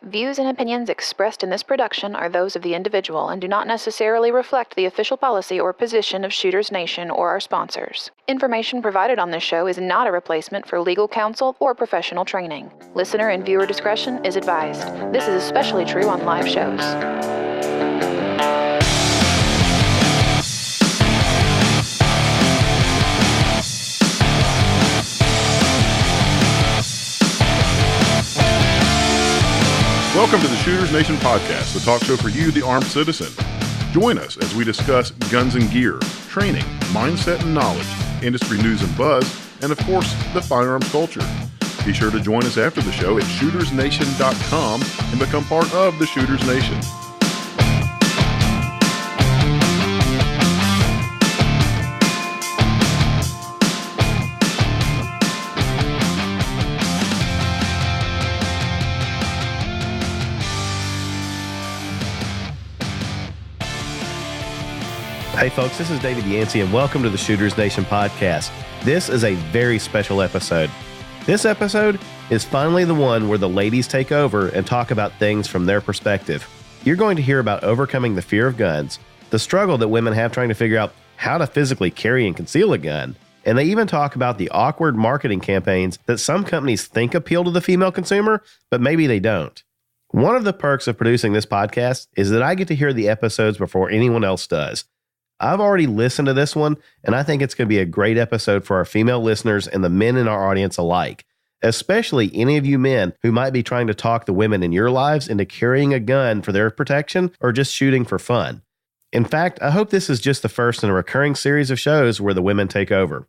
Views and opinions expressed in this production are those of the individual and do not necessarily reflect the official policy or position of Shooters Nation or our sponsors. Information provided on this show is not a replacement for legal counsel or professional training. Listener and viewer discretion is advised. This is especially true on live shows. Welcome to the Shooters Nation podcast, the talk show for you, the armed citizen. Join us as we discuss guns and gear, training, mindset and knowledge, industry news and buzz, and of course, the firearms culture. Be sure to join us after the show at shootersnation.com and become part of the Shooters Nation. Hey folks, this is David Yancy and welcome to the Shooters Nation podcast. This is a very special episode. This episode is finally the one where the ladies take over and talk about things from their perspective. You're going to hear about overcoming the fear of guns, the struggle that women have trying to figure out how to physically carry and conceal a gun, and they even talk about the awkward marketing campaigns that some companies think appeal to the female consumer, but maybe they don't. One of the perks of producing this podcast is that I get to hear the episodes before anyone else does. I've already listened to this one, and I think it's going to be a great episode for our female listeners and the men in our audience alike, especially any of you men who might be trying to talk the women in your lives into carrying a gun for their protection or just shooting for fun. In fact, I hope this is just the first in a recurring series of shows where the women take over.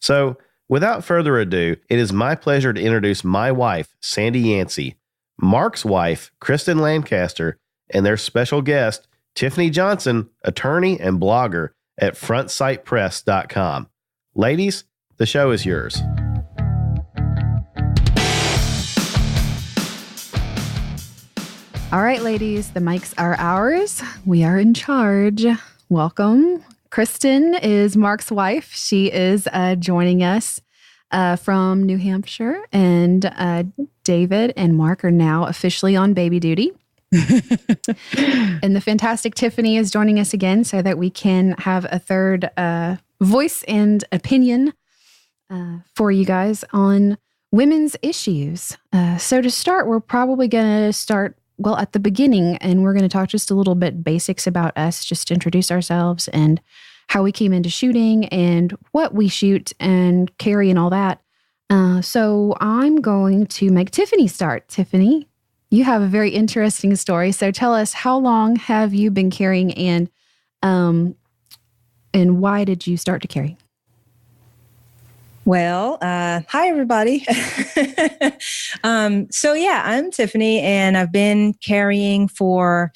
So, without further ado, it is my pleasure to introduce my wife, Sandy Yancy, Mark's wife, Christen Lancaster, and their special guest, Tiffany Johnson, attorney and blogger at frontsightpress.com. Ladies, the show is yours. All right, ladies, the mics are ours. We are in charge. Welcome. Christen is Mark's wife. She is joining us from New Hampshire, and David and Mark are now officially on baby duty. And the fantastic Tiffany is joining us again so that we can have a third voice and opinion for you guys on women's issues. So to start, we're probably going to start, at the beginning, and we're going to talk just a little bit basics about us, just to introduce ourselves and how we came into shooting and what we shoot and carry and all that. So I'm going to make Tiffany start. Tiffany, you have a very interesting story. So tell us, how long have you been carrying and why did you start to carry? Well, hi, everybody. I'm Tiffany, and I've been carrying for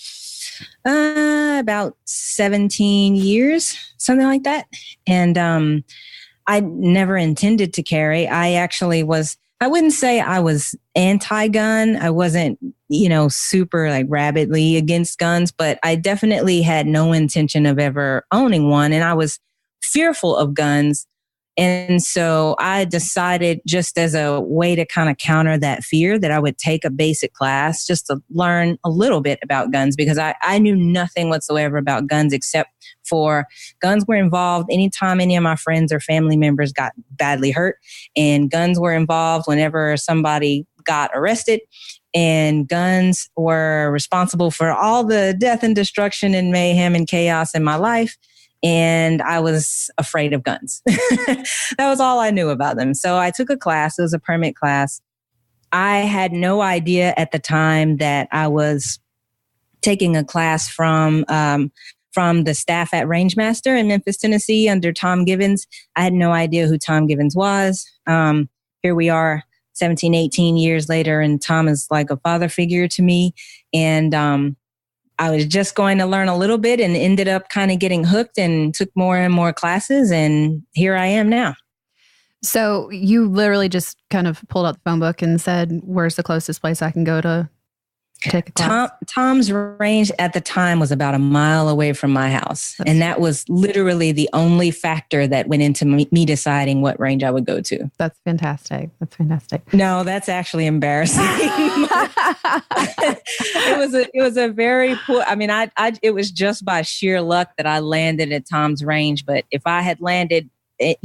about 17 years, something like that. And I never intended to carry. I wouldn't say I was anti-gun. I wasn't, super rabidly against guns, but I definitely had no intention of ever owning one. And I was fearful of guns. And so I decided, just as a way to kind of counter that fear, that I would take a basic class just to learn a little bit about guns, because I knew nothing whatsoever about guns except for guns were involved anytime any of my friends or family members got badly hurt, and guns were involved whenever somebody got arrested, and guns were responsible for all the death and destruction and mayhem and chaos in my life. And I was afraid of guns. That was all I knew about them. So I took a class. It was a permit class. I had no idea at the time that I was taking a class from the staff at Rangemaster in Memphis, Tennessee, under Tom Givens. I had no idea who Tom Givens was. Here we are 17, 18 years later, and Tom is like a father figure to me. And I was just going to learn a little bit and ended up kind of getting hooked and took more and more classes. And here I am now. So you literally just kind of pulled out the phone book and said, where's the closest place I can go to take a class? Tom's range at the time was about a mile away from my house. And that was literally the only factor that went into me deciding what range I would go to. That's fantastic. That's fantastic. No, that's actually embarrassing. It was a very poor, I mean, it was just by sheer luck that I landed at Tom's range. But if I had landed, at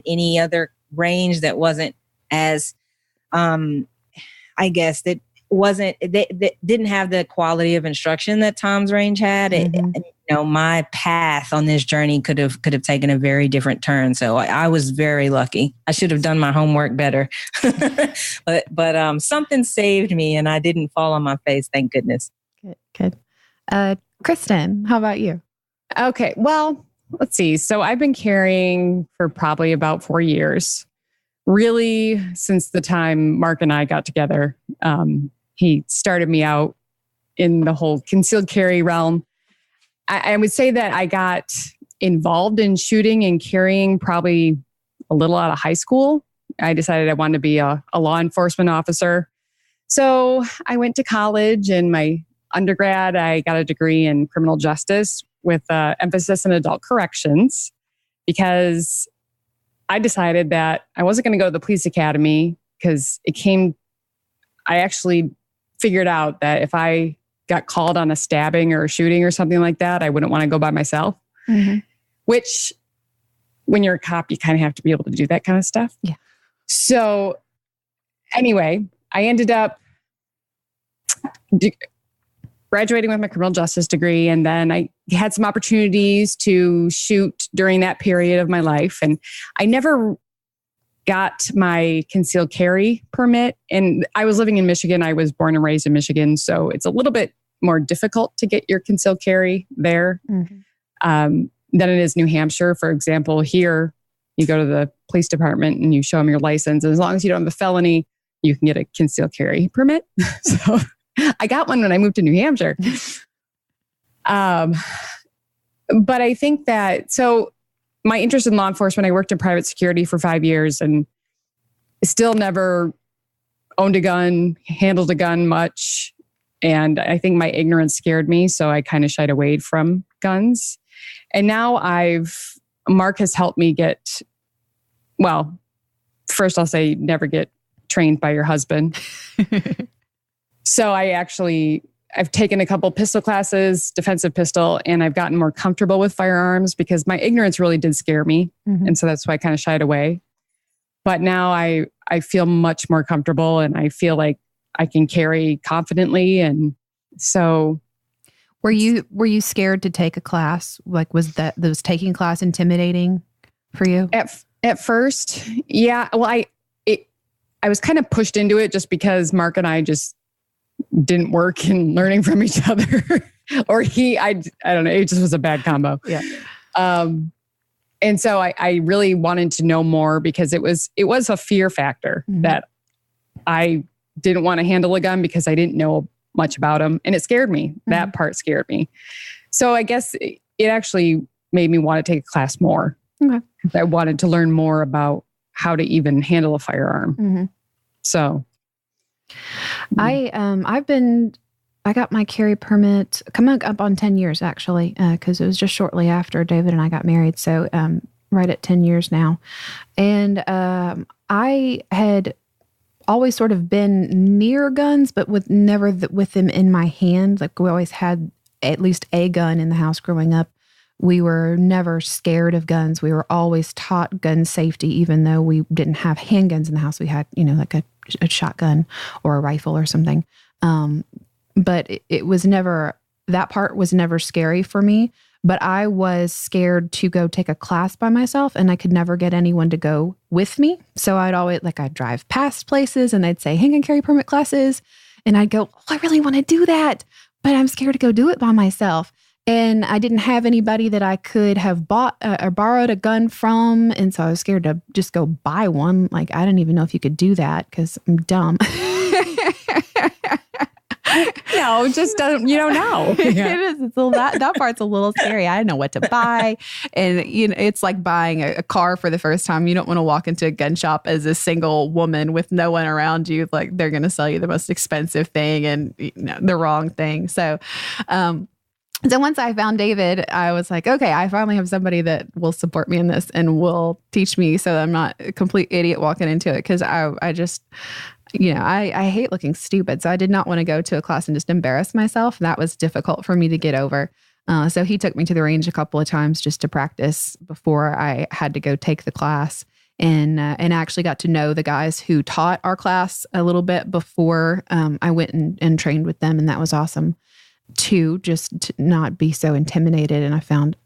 any other range that wasn't as, I guess that didn't have the quality of instruction that Tom's range had. My path on this journey could have taken a very different turn. So I was very lucky. I should have done my homework better, but something saved me and I didn't fall on my face. Thank goodness. Good. Christen, how about you? Okay. Well, let's see. So I've been carrying for probably about 4 years, really since the time Mark and I got together. He started me out in the whole concealed carry realm. I would say that I got involved in shooting and carrying probably a little out of high school. I decided I wanted to be a law enforcement officer. So I went to college, and my undergrad, I got a degree in criminal justice with an emphasis in adult corrections, because I decided that I wasn't going to go to the police academy, because I actually figured out that if I got called on a stabbing or a shooting or something like that, I wouldn't want to go by myself. Mm-hmm. Which, when you're a cop, you kind of have to be able to do that kind of stuff. Yeah. So anyway, I ended up graduating with my criminal justice degree. And then I had some opportunities to shoot during that period of my life. And I never got my concealed carry permit. And I was living in Michigan. I was born and raised in Michigan. So it's a little bit more difficult to get your concealed carry there than it is New Hampshire. For example, here, you go to the police department and you show them your license. And as long as you don't have a felony, you can get a concealed carry permit. So I got one when I moved to New Hampshire. But I think that, so my interest in law enforcement, I worked in private security for 5 years and still never owned a gun, handled a gun much. And I think my ignorance scared me. So I kind of shied away from guns. And now Mark has helped me get, well, first I'll say never get trained by your husband. So I've taken a couple pistol classes, defensive pistol, and I've gotten more comfortable with firearms because my ignorance really did scare me. Mm-hmm. And so that's why I kind of shied away. But now I feel much more comfortable and I feel like I can carry confidently. And so... Were you scared to take a class? Like, was those taking class intimidating for you? At first, yeah. Well, I was kind of pushed into it just because Mark and I just didn't work in learning from each other. Or I don't know, it just was a bad combo. Yeah. And so I really wanted to know more because it was a fear factor that I didn't want to handle a gun because I didn't know much about them. And it scared me. That part scared me. So I guess it actually made me want to take a class more. Okay. I wanted to learn more about how to even handle a firearm. Mm-hmm. So I got my carry permit coming up on 10 years actually, because it was just shortly after David and I got married. So right at 10 years now. And I had always sort of been near guns, but never with them in my hand. Like, we always had at least a gun in the house growing up. We were never scared of guns. We were always taught gun safety, even though we didn't have handguns in the house. We had, like a shotgun or a rifle or something. But it was never, that part was never scary for me. But I was scared to go take a class by myself, and I could never get anyone to go with me. So I'd drive past places and they'd say, handgun carry permit classes. And I'd go, I really want to do that, but I'm scared to go do it by myself. And I didn't have anybody that I could have bought or borrowed a gun from. And so I was scared to just go buy one. Like, I didn't even know if you could do that because I'm dumb. No, just don't, you don't know. Yeah. It is. It's that part's a little scary. I didn't know what to buy. And, it's like buying a car for the first time. You don't want to walk into a gun shop as a single woman with no one around you. Like, they're going to sell you the most expensive thing and the wrong thing. So once I found David, I was like, okay, I finally have somebody that will support me in this and will teach me so that I'm not a complete idiot walking into it. Because I just, I hate looking stupid. So I did not want to go to a class and just embarrass myself. That was difficult for me to get over. So he took me to the range a couple of times just to practice before I had to go take the class. And actually got to know the guys who taught our class a little bit before I went and trained with them. And that was awesome. Just to not be so intimidated. And I found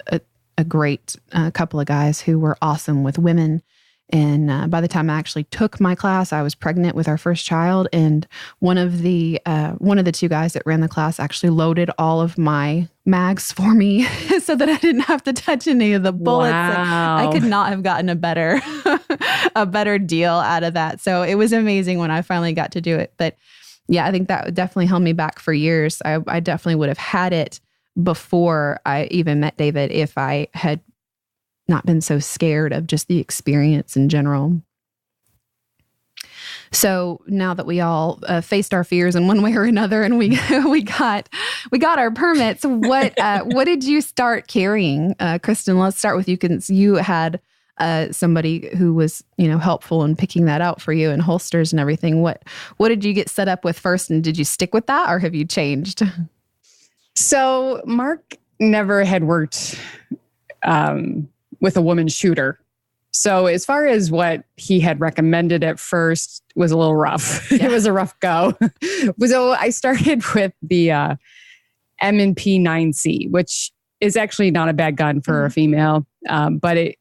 a great couple of guys who were awesome with women. And by the time I actually took my class, I was pregnant with our first child. And one of the two guys that ran the class actually loaded all of my mags for me so that I didn't have to touch any of the bullets. Wow. I could not have gotten a better deal out of that. So it was amazing when I finally got to do it. But yeah, I think that definitely held me back for years. I definitely would have had it before I even met David if I had not been so scared of just the experience in general. So now that we all faced our fears in one way or another, and we got our permits, what did you start carrying, Christen? Let's start with you, because you had somebody who was, helpful in picking that out for you and holsters and everything. What did you get set up with first, and did you stick with that, or have you changed? So Mark never had worked with a woman shooter. So as far as what he had recommended at first was a little rough. Yeah. It was a rough go. So I started with the M&P 9C, which is actually not a bad gun for a female, but it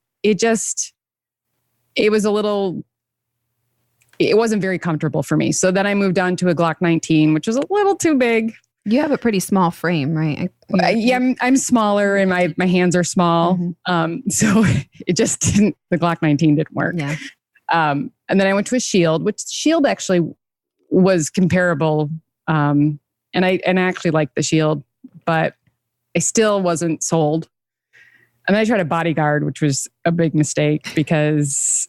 wasn't very comfortable for me. So then I moved on to a Glock 19, which was a little too big. You have a pretty small frame, right? Yeah, I'm smaller and my hands are small. Mm-hmm. So it just didn't, the Glock 19 didn't work. Yeah. And then I went to a Shield, which Shield actually was comparable. And I actually liked the Shield, but I still wasn't sold. And then I tried a Bodyguard, which was a big mistake because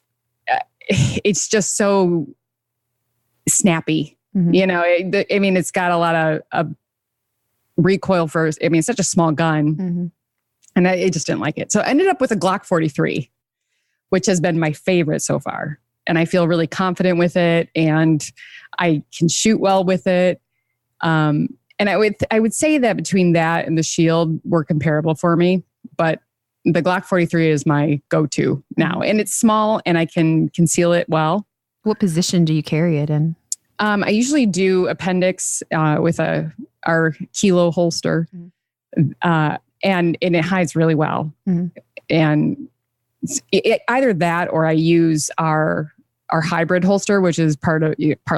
it's just so snappy. Mm-hmm. It's got a lot of recoil first. It's such a small gun. Mm-hmm. And I just didn't like it. So I ended up with a Glock 43, which has been my favorite so far. And I feel really confident with it, and I can shoot well with it. And I would say that between that and the Shield were comparable for me, but the Glock 43 is my go-to now. And it's small and I can conceal it well. What position do you carry it in? I usually do appendix with our kilo holster, and it hides really well. Mm-hmm. And either that, or I use our hybrid holster, which is part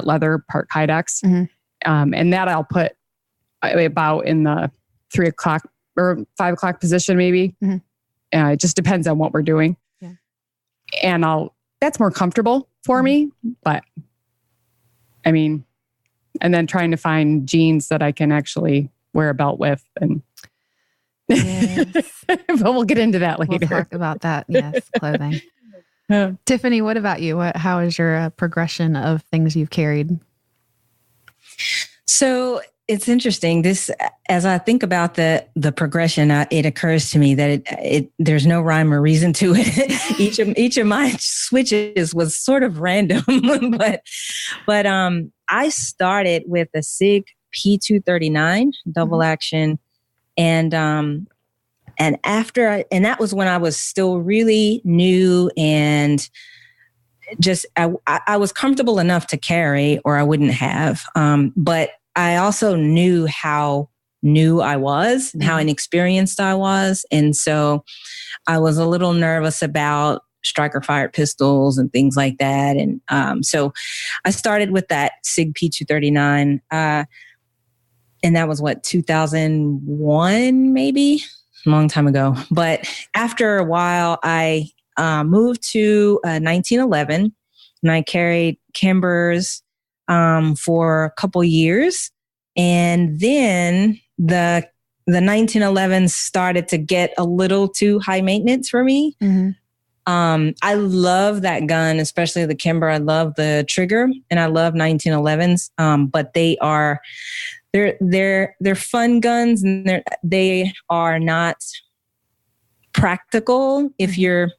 leather, part Kydex, and that I'll put about in the 3 o'clock or 5 o'clock position, maybe. Mm-hmm. It just depends on what we're doing, and that's more comfortable for me, but. And then trying to find jeans that I can actually wear a belt with. And yes. But we'll get into that later. We'll talk about that. Yes, clothing. Tiffany, what about you? How is your progression of things you've carried? So it's interesting. This, as I think about the progression, it occurs to me that there's no rhyme or reason to it. each of my switches was sort of random, but I started with a SIG P239 double action, and after that was when I was still really new and just I was comfortable enough to carry, or I wouldn't have, but I also knew how new I was and how inexperienced I was. And so I was a little nervous about striker fired pistols and things like that. And so I started with that SIG P239. And that was 2001, maybe a long time ago. But after a while, I moved to 1911 and I carried Kimbers for a couple years. And then the 1911s started to get a little too high maintenance for me. Mm-hmm. I love that gun, especially the Kimber. I love the trigger, and I love 1911s. But they're fun guns, and they are not practical. If you're,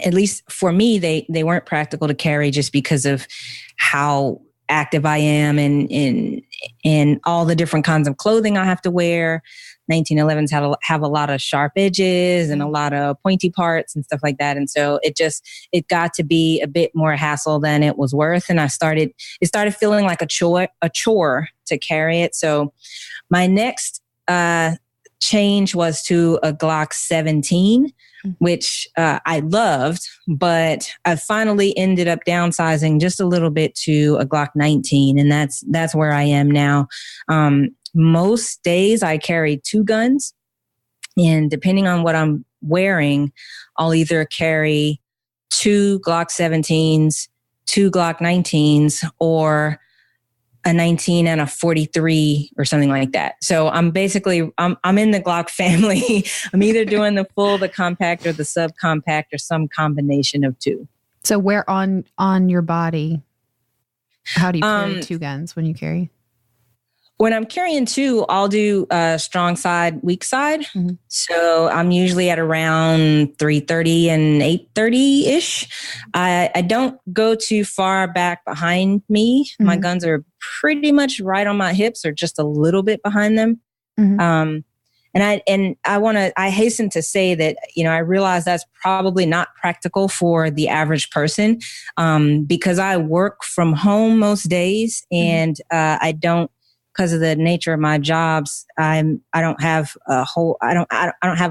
at least for me, they weren't practical to carry just because of how active I am and all the different kinds of clothing I have to wear. 1911s have a lot of sharp edges and a lot of pointy parts and stuff like that. And so it got to be a bit more hassle than it was worth. And it started feeling like a chore to carry it. So my next change was to a Glock 17, which I loved, but I finally ended up downsizing just a little bit to a Glock 19. And that's where I am now. Most days I carry 2 guns, and depending on what I'm wearing, I'll either carry 2 Glock 17s, 2 Glock 19s, or a 19 and a 43 or something like that. So I'm basically, I'm in the Glock family. I'm either doing the compact or the subcompact or some combination of 2. So where on your body, how do you carry 2 guns when you carry? When I'm carrying 2, I'll do strong side, weak side. Mm-hmm. So I'm usually at around 330 and 830-ish. I don't go too far back behind me. Mm-hmm. My guns are pretty much right on my hips or just a little bit behind them. Mm-hmm. I hasten to say that, I realize that's probably not practical for the average person because I work from home most days, and I don't, because of the nature of my jobs, I don't have a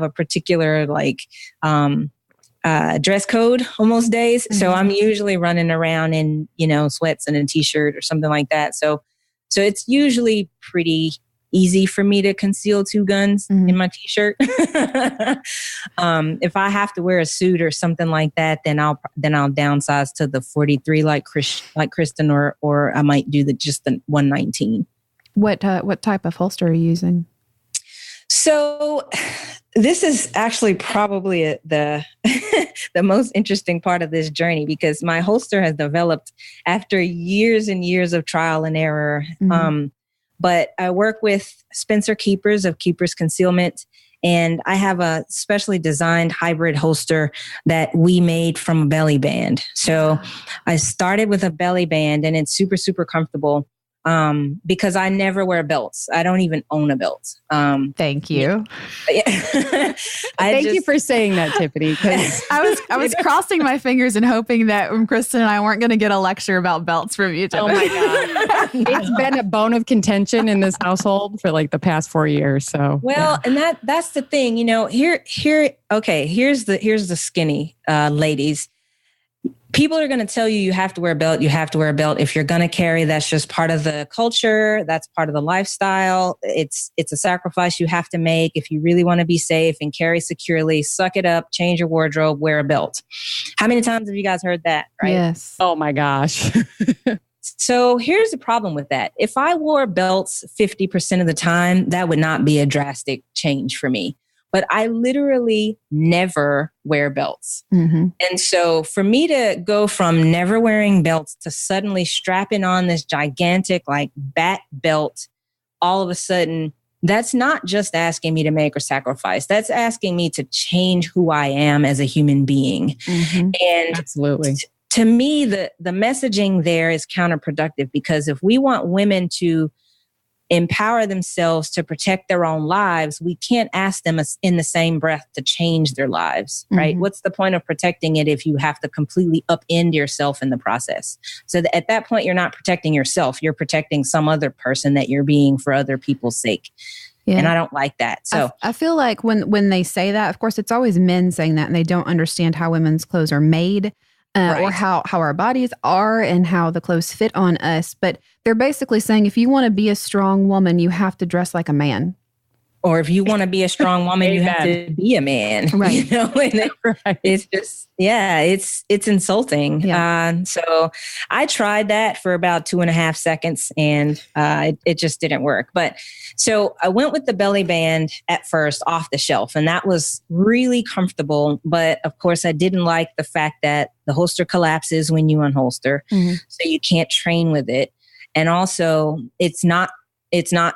particular dress code on most days. Mm-hmm. So I'm usually running around in, sweats and a t-shirt or something like that. So it's usually pretty easy for me to conceal 2 guns in my t-shirt. If I have to wear a suit or something like that, then I'll downsize to the 43 like Christen, or I might do just the 119. What type of holster are you using? So this is actually probably the most interesting part of this journey, because my holster has developed after years and years of trial and error. Mm-hmm. But I work with Spencer Keepers of Keepers Concealment, and I have a specially designed hybrid holster that we made from a belly band. So I started with a belly band, and it's super, super comfortable. Because I never wear belts. I don't even own a belt. Thank you. Yeah. Thank you for saying that, Tiffany. I was crossing my fingers and hoping that Christen and I weren't going to get a lecture about belts from you, Tiffany. Oh my God. It's been a bone of contention in this household for the past 4 years. So and that's the thing, here's the skinny ladies. People are going to tell you have to wear a belt. You have to wear a belt. If you're going to carry, that's just part of the culture. That's part of the lifestyle. It's a sacrifice you have to make. If you really want to be safe and carry securely, suck it up, change your wardrobe, wear a belt. How many times have you guys heard that? Right? Yes. Oh my gosh. So here's the problem with that. If I wore belts 50% of the time, that would not be a drastic change for me. But I literally never wear belts. Mm-hmm. And so for me to go from never wearing belts to suddenly strapping on this gigantic bat belt, all of a sudden, that's not just asking me to make a sacrifice. That's asking me to change who I am as a human being. Mm-hmm. And absolutely. To me, the messaging there is counterproductive, because if we want women to empower themselves to protect their own lives, we can't ask them in the same breath to change their lives, right? Mm-hmm. What's the point of protecting it if you have to completely upend yourself in the process? So at that point, you're not protecting yourself. You're protecting some other person that you're being for other people's sake. Yeah. And I don't like that. So I feel like when they say that, of course, it's always men saying that, and they don't understand how women's clothes are made. Right. Or how our bodies are and how the clothes fit on us. But they're basically saying, if you want to be a strong woman, you have to dress like a man. Or if you want to be a strong woman, you have to be a man. Right. You know? And Right. it's just, it's insulting. Yeah. So I tried that for about 2.5 seconds and it just didn't work. But so I went with the belly band at first off the shelf, and that was really comfortable. But of course, I didn't like the fact that the holster collapses when you unholster. Mm-hmm. So you can't train with it. And also it's not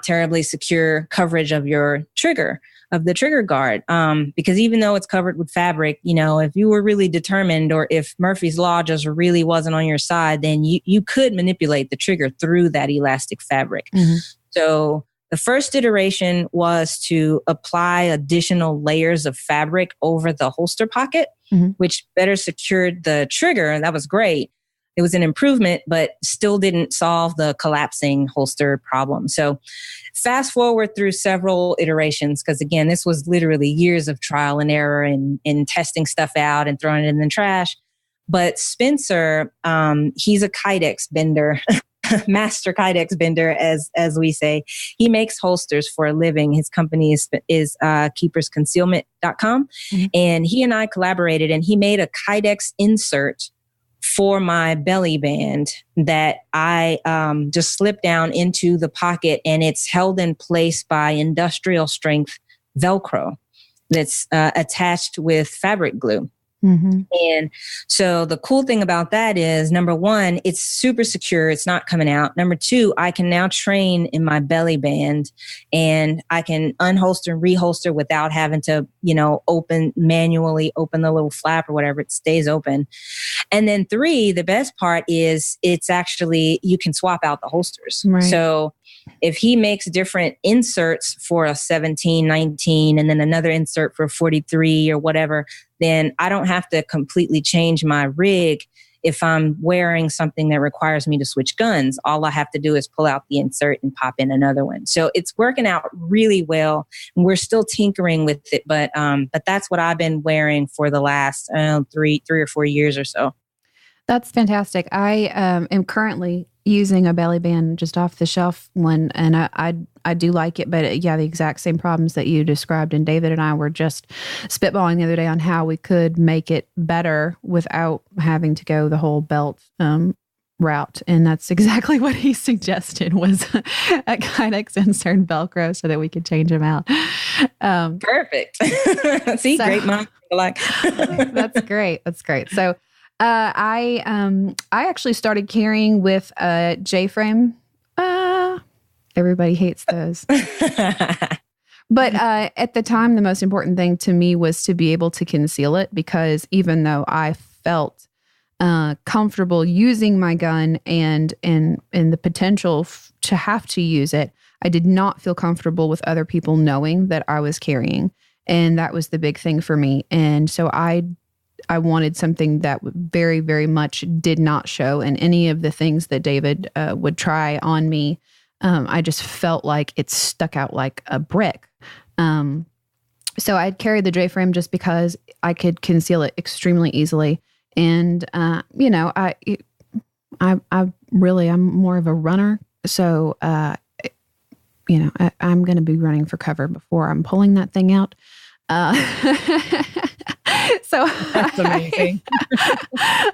terribly secure coverage of your trigger, of the trigger guard. Because even though it's covered with fabric, you know, if you were really determined, or if Murphy's Law just really wasn't on your side, then you could manipulate the trigger through that elastic fabric. Mm-hmm. So the first iteration was to apply additional layers of fabric over the holster pocket, mm-hmm. which better secured the trigger. And that was great. It was an improvement, but still didn't solve the collapsing holster problem. So fast forward through several iterations, because again, this was literally years of trial and error and testing stuff out and throwing it in the trash. But Spencer, he's a Kydex bender, master Kydex bender, as we say. He makes holsters for a living. His company is keepersconcealment.com. Mm-hmm. And he and I collaborated, and he made a Kydex insert for my belly band that I just slip down into the pocket, and it's held in place by industrial strength Velcro that's attached with fabric glue. Mm-hmm. And so the cool thing about that is, number one, it's super secure. It's not coming out. Number two, I can now train in my belly band, and I can unholster and reholster without having to, manually open the little flap or whatever. It stays open. And then three, the best part is it's actually, you can swap out the holsters. Right. So if he makes different inserts for a 17, 19, and then another insert for 43 or whatever, then I don't have to completely change my rig if I'm wearing something that requires me to switch guns. All I have to do is pull out the insert and pop in another one. So it's working out really well. And we're still tinkering with it, but that's what I've been wearing for the last 3 or 4 years or so. That's fantastic. I am currently using a belly band just off the shelf one, and I do like it, but the exact same problems that you described. And David and I were just spitballing the other day on how we could make it better without having to go the whole belt route. And that's exactly what he suggested, was a Kydex insert Velcro so that we could change them out. Perfect. See, great mind. That's great. That's great. So I actually started carrying with a J-frame. Everybody hates those. But at the time, the most important thing to me was to be able to conceal it, because even though I felt comfortable using my gun and the potential to have to use it, I did not feel comfortable with other people knowing that I was carrying. And that was the big thing for me. And so I wanted something that very, very much did not show. And any of the things that David would try on me, I just felt like it stuck out like a brick. So I'd carry the J-frame just because I could conceal it extremely easily. And, I'm more of a runner. So, I'm going to be running for cover before I'm pulling that thing out. So that's amazing.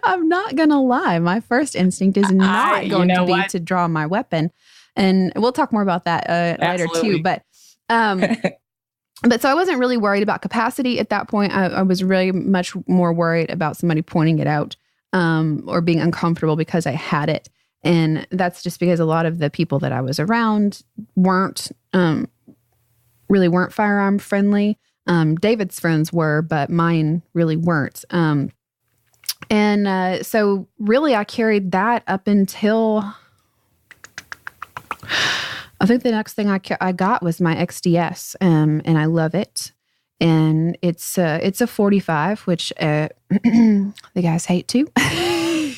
I'm not going to lie. My first instinct is not going to be to draw my weapon. And we'll talk more about that later too. But so I wasn't really worried about capacity at that point. I was really much more worried about somebody pointing it out or being uncomfortable because I had it. And that's just because a lot of the people that I was around weren't firearm friendly. David's friends were, but mine really weren't. So really I carried that up until, I think the next thing I got was my XDS, and I love it. And it's a 45, which the guys hate too.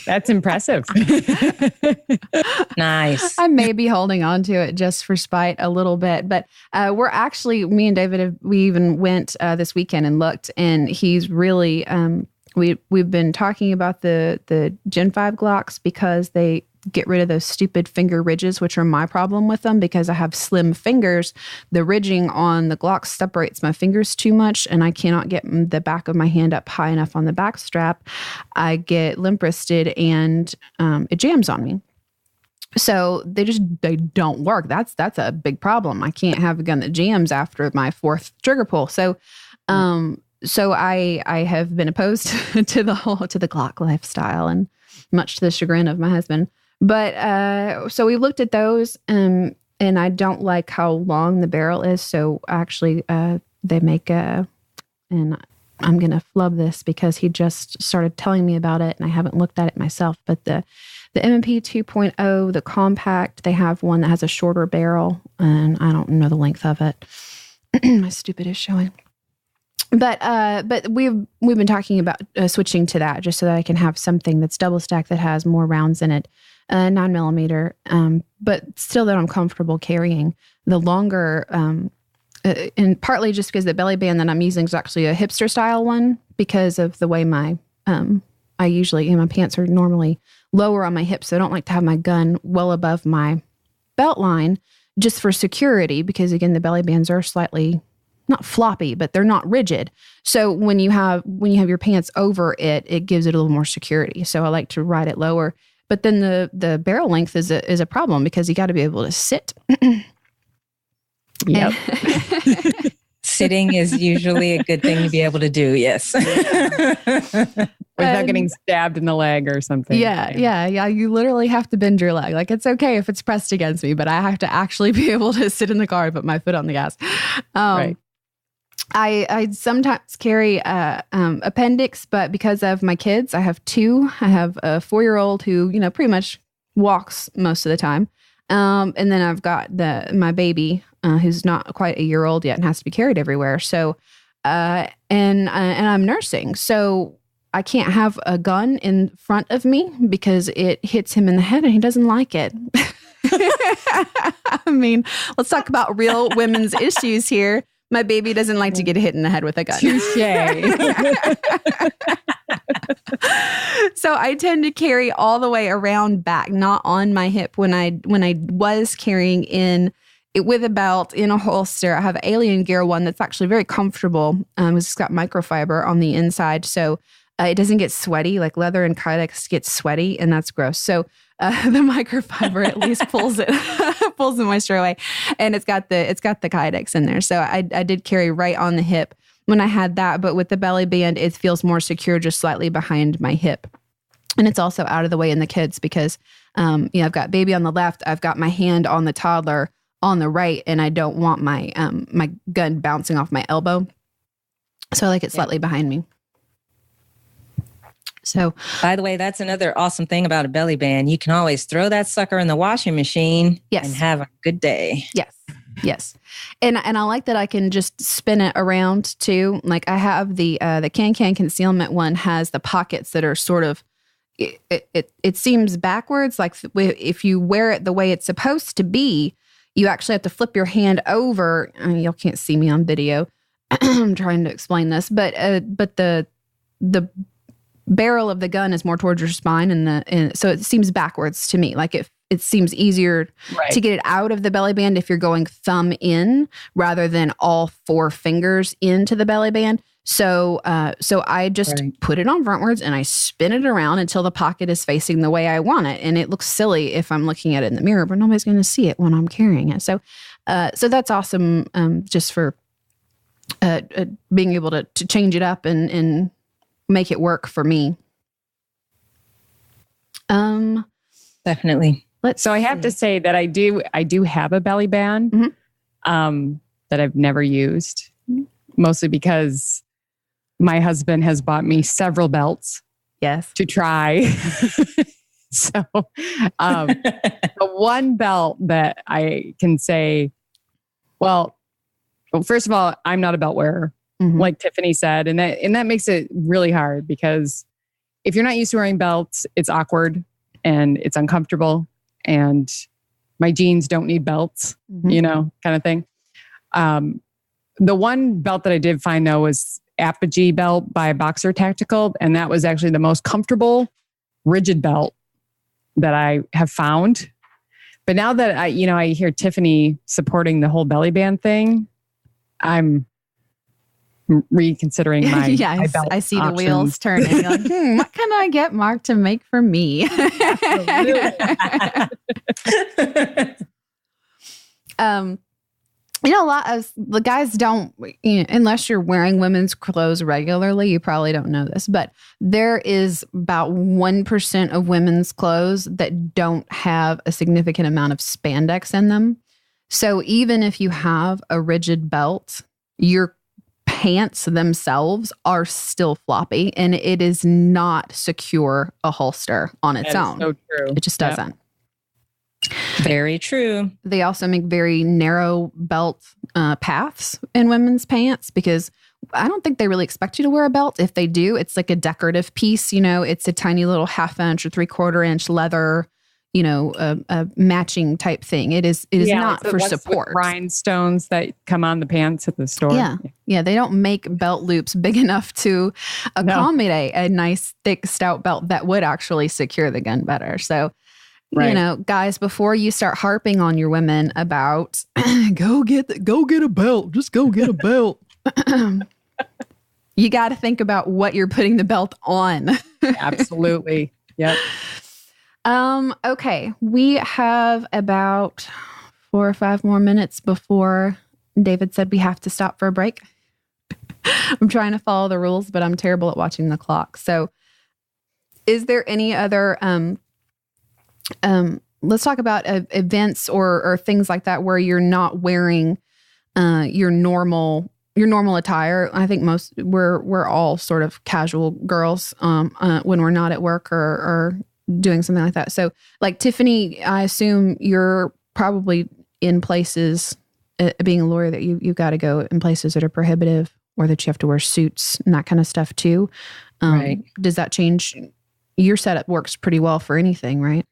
That's impressive. Nice. I may be holding on to it just for spite a little bit, but we're actually, me and David, we even went this weekend and looked, and he's really, we've been talking about the Gen 5 Glocks because they get rid of those stupid finger ridges, which are my problem with them because I have slim fingers. The ridging on the Glock separates my fingers too much, and I cannot get the back of my hand up high enough on the back strap. I get limp wristed and it jams on me. So they don't work. That's a big problem. I can't have a gun that jams after my fourth trigger pull. So I have been opposed to the Glock lifestyle, and much to the chagrin of my husband. But so we looked at those, and I don't like how long the barrel is. So actually, they make and I'm gonna flub this because he just started telling me about it, and I haven't looked at it myself. But the M&P 2.0, the compact, they have one that has a shorter barrel, and I don't know the length of it. My stupid is showing. But we've been talking about switching to that just so that I can have something that's double stacked that has more rounds in it, 9mm, but still that I'm comfortable carrying. The longer, and partly just because the belly band that I'm using is actually a hipster style one because of the way my pants are normally lower on my hips, so I don't like to have my gun well above my belt line just for security because again the belly bands are slightly not floppy, but they're not rigid. So when you have your pants over it, it gives it a little more security. So I like to ride it lower. But then the barrel length is a problem because you got to be able to sit. Yep. Sitting is usually a good thing to be able to do. Yes. Without getting stabbed in the leg or something. Yeah. You literally have to bend your leg. Like it's okay if it's pressed against me, but I have to actually be able to sit in the car and put my foot on the gas. Right. I sometimes carry appendix, but because of my kids, I have two. I have a 4-year-old who, pretty much walks most of the time. And then I've got my baby who's not quite a year old yet and has to be carried everywhere. So, and I'm nursing. So I can't have a gun in front of me because it hits him in the head and he doesn't like it. I mean, let's talk about real women's issues here. My baby doesn't like to get hit in the head with a gun. Touché. So I tend to carry all the way around back, not on my hip. When I was carrying in it with a belt in a holster, I have Alien Gear one that's actually very comfortable. It's got microfiber on the inside, so it doesn't get sweaty. Like leather and Kydex gets sweaty, and that's gross. So the microfiber at least pulls the moisture away, and it's got the Kydex in there. So I did carry right on the hip when I had that, but with the belly band, it feels more secure, just slightly behind my hip, and it's also out of the way in the kids because I've got baby on the left, I've got my hand on the toddler on the right, and I don't want my my gun bouncing off my elbow, so I like it slightly behind me. So, by the way, that's another awesome thing about a belly band. You can always throw that sucker in the washing machine and have a good day. Yes. And I like that I can just spin it around too. Like I have the can concealment one has the pockets that are sort of, it seems backwards. Like if you wear it the way it's supposed to be, you actually have to flip your hand over. I mean, y'all can't see me on video. I'm trying to explain this, but the barrel of the gun is more towards your spine, and so it seems backwards to me. Like it seems easier to get it out of the belly band if you're going thumb in rather than all 4 fingers into the belly band. So I just put it on frontwards and I spin it around until the pocket is facing the way I want it, and it looks silly if I'm looking at it in the mirror, but nobody's going to see it when I'm carrying it. So that's awesome, just for being able to change it up and make it work for me. Definitely. So I have to say that I do have a belly band that I've never used, mostly because my husband has bought me several belts to try. So the one belt that I can say, well, first of all, I'm not a belt wearer. Like Tiffany said, and that makes it really hard because if you're not used to wearing belts, it's awkward and it's uncomfortable, and my jeans don't need belts, kind of thing. The one belt that I did find though was Apogee belt by Boxer Tactical, and that was actually the most comfortable rigid belt that I have found. But now that I hear Tiffany supporting the whole belly band thing, I'm reconsidering my yeah, my belt I see options. the wheels turning. You're like, what can I get Mark to make for me? A lot of the guys don't, unless you're wearing women's clothes regularly, you probably don't know this, but there is about 1% of women's clothes that don't have a significant amount of spandex in them. So even if you have a rigid belt, your pants themselves are still floppy, and it is not secure a holster on its own. So true. It just doesn't. Yep. Very true. They also make very narrow belt paths in women's pants because I don't think they really expect you to wear a belt. If they do, it's like a decorative piece. It's a tiny little 1/2 inch or 3/4 inch leather, a matching type thing. It is not for support. Rhinestones that come on the pants at the store. Yeah. They don't make belt loops big enough to accommodate a nice, thick, stout belt that would actually secure the gun better. So, guys, before you start harping on your women about go get a belt, just go get a belt. You got to think about what you're putting the belt on. Absolutely. Yep. Okay. We have about 4 or 5 more minutes before David said we have to stop for a break. I'm trying to follow the rules, but I'm terrible at watching the clock. So is there any other, let's talk about events or things like that where you're not wearing your normal attire. I think we're all sort of casual girls when we're not at work or doing something like that. So like Tiffany, I assume you're probably in places, being a lawyer, that you've got to go in places that are prohibitive or that you have to wear suits and that kind of stuff too. Right. Does that change? Your setup works pretty well for anything, right?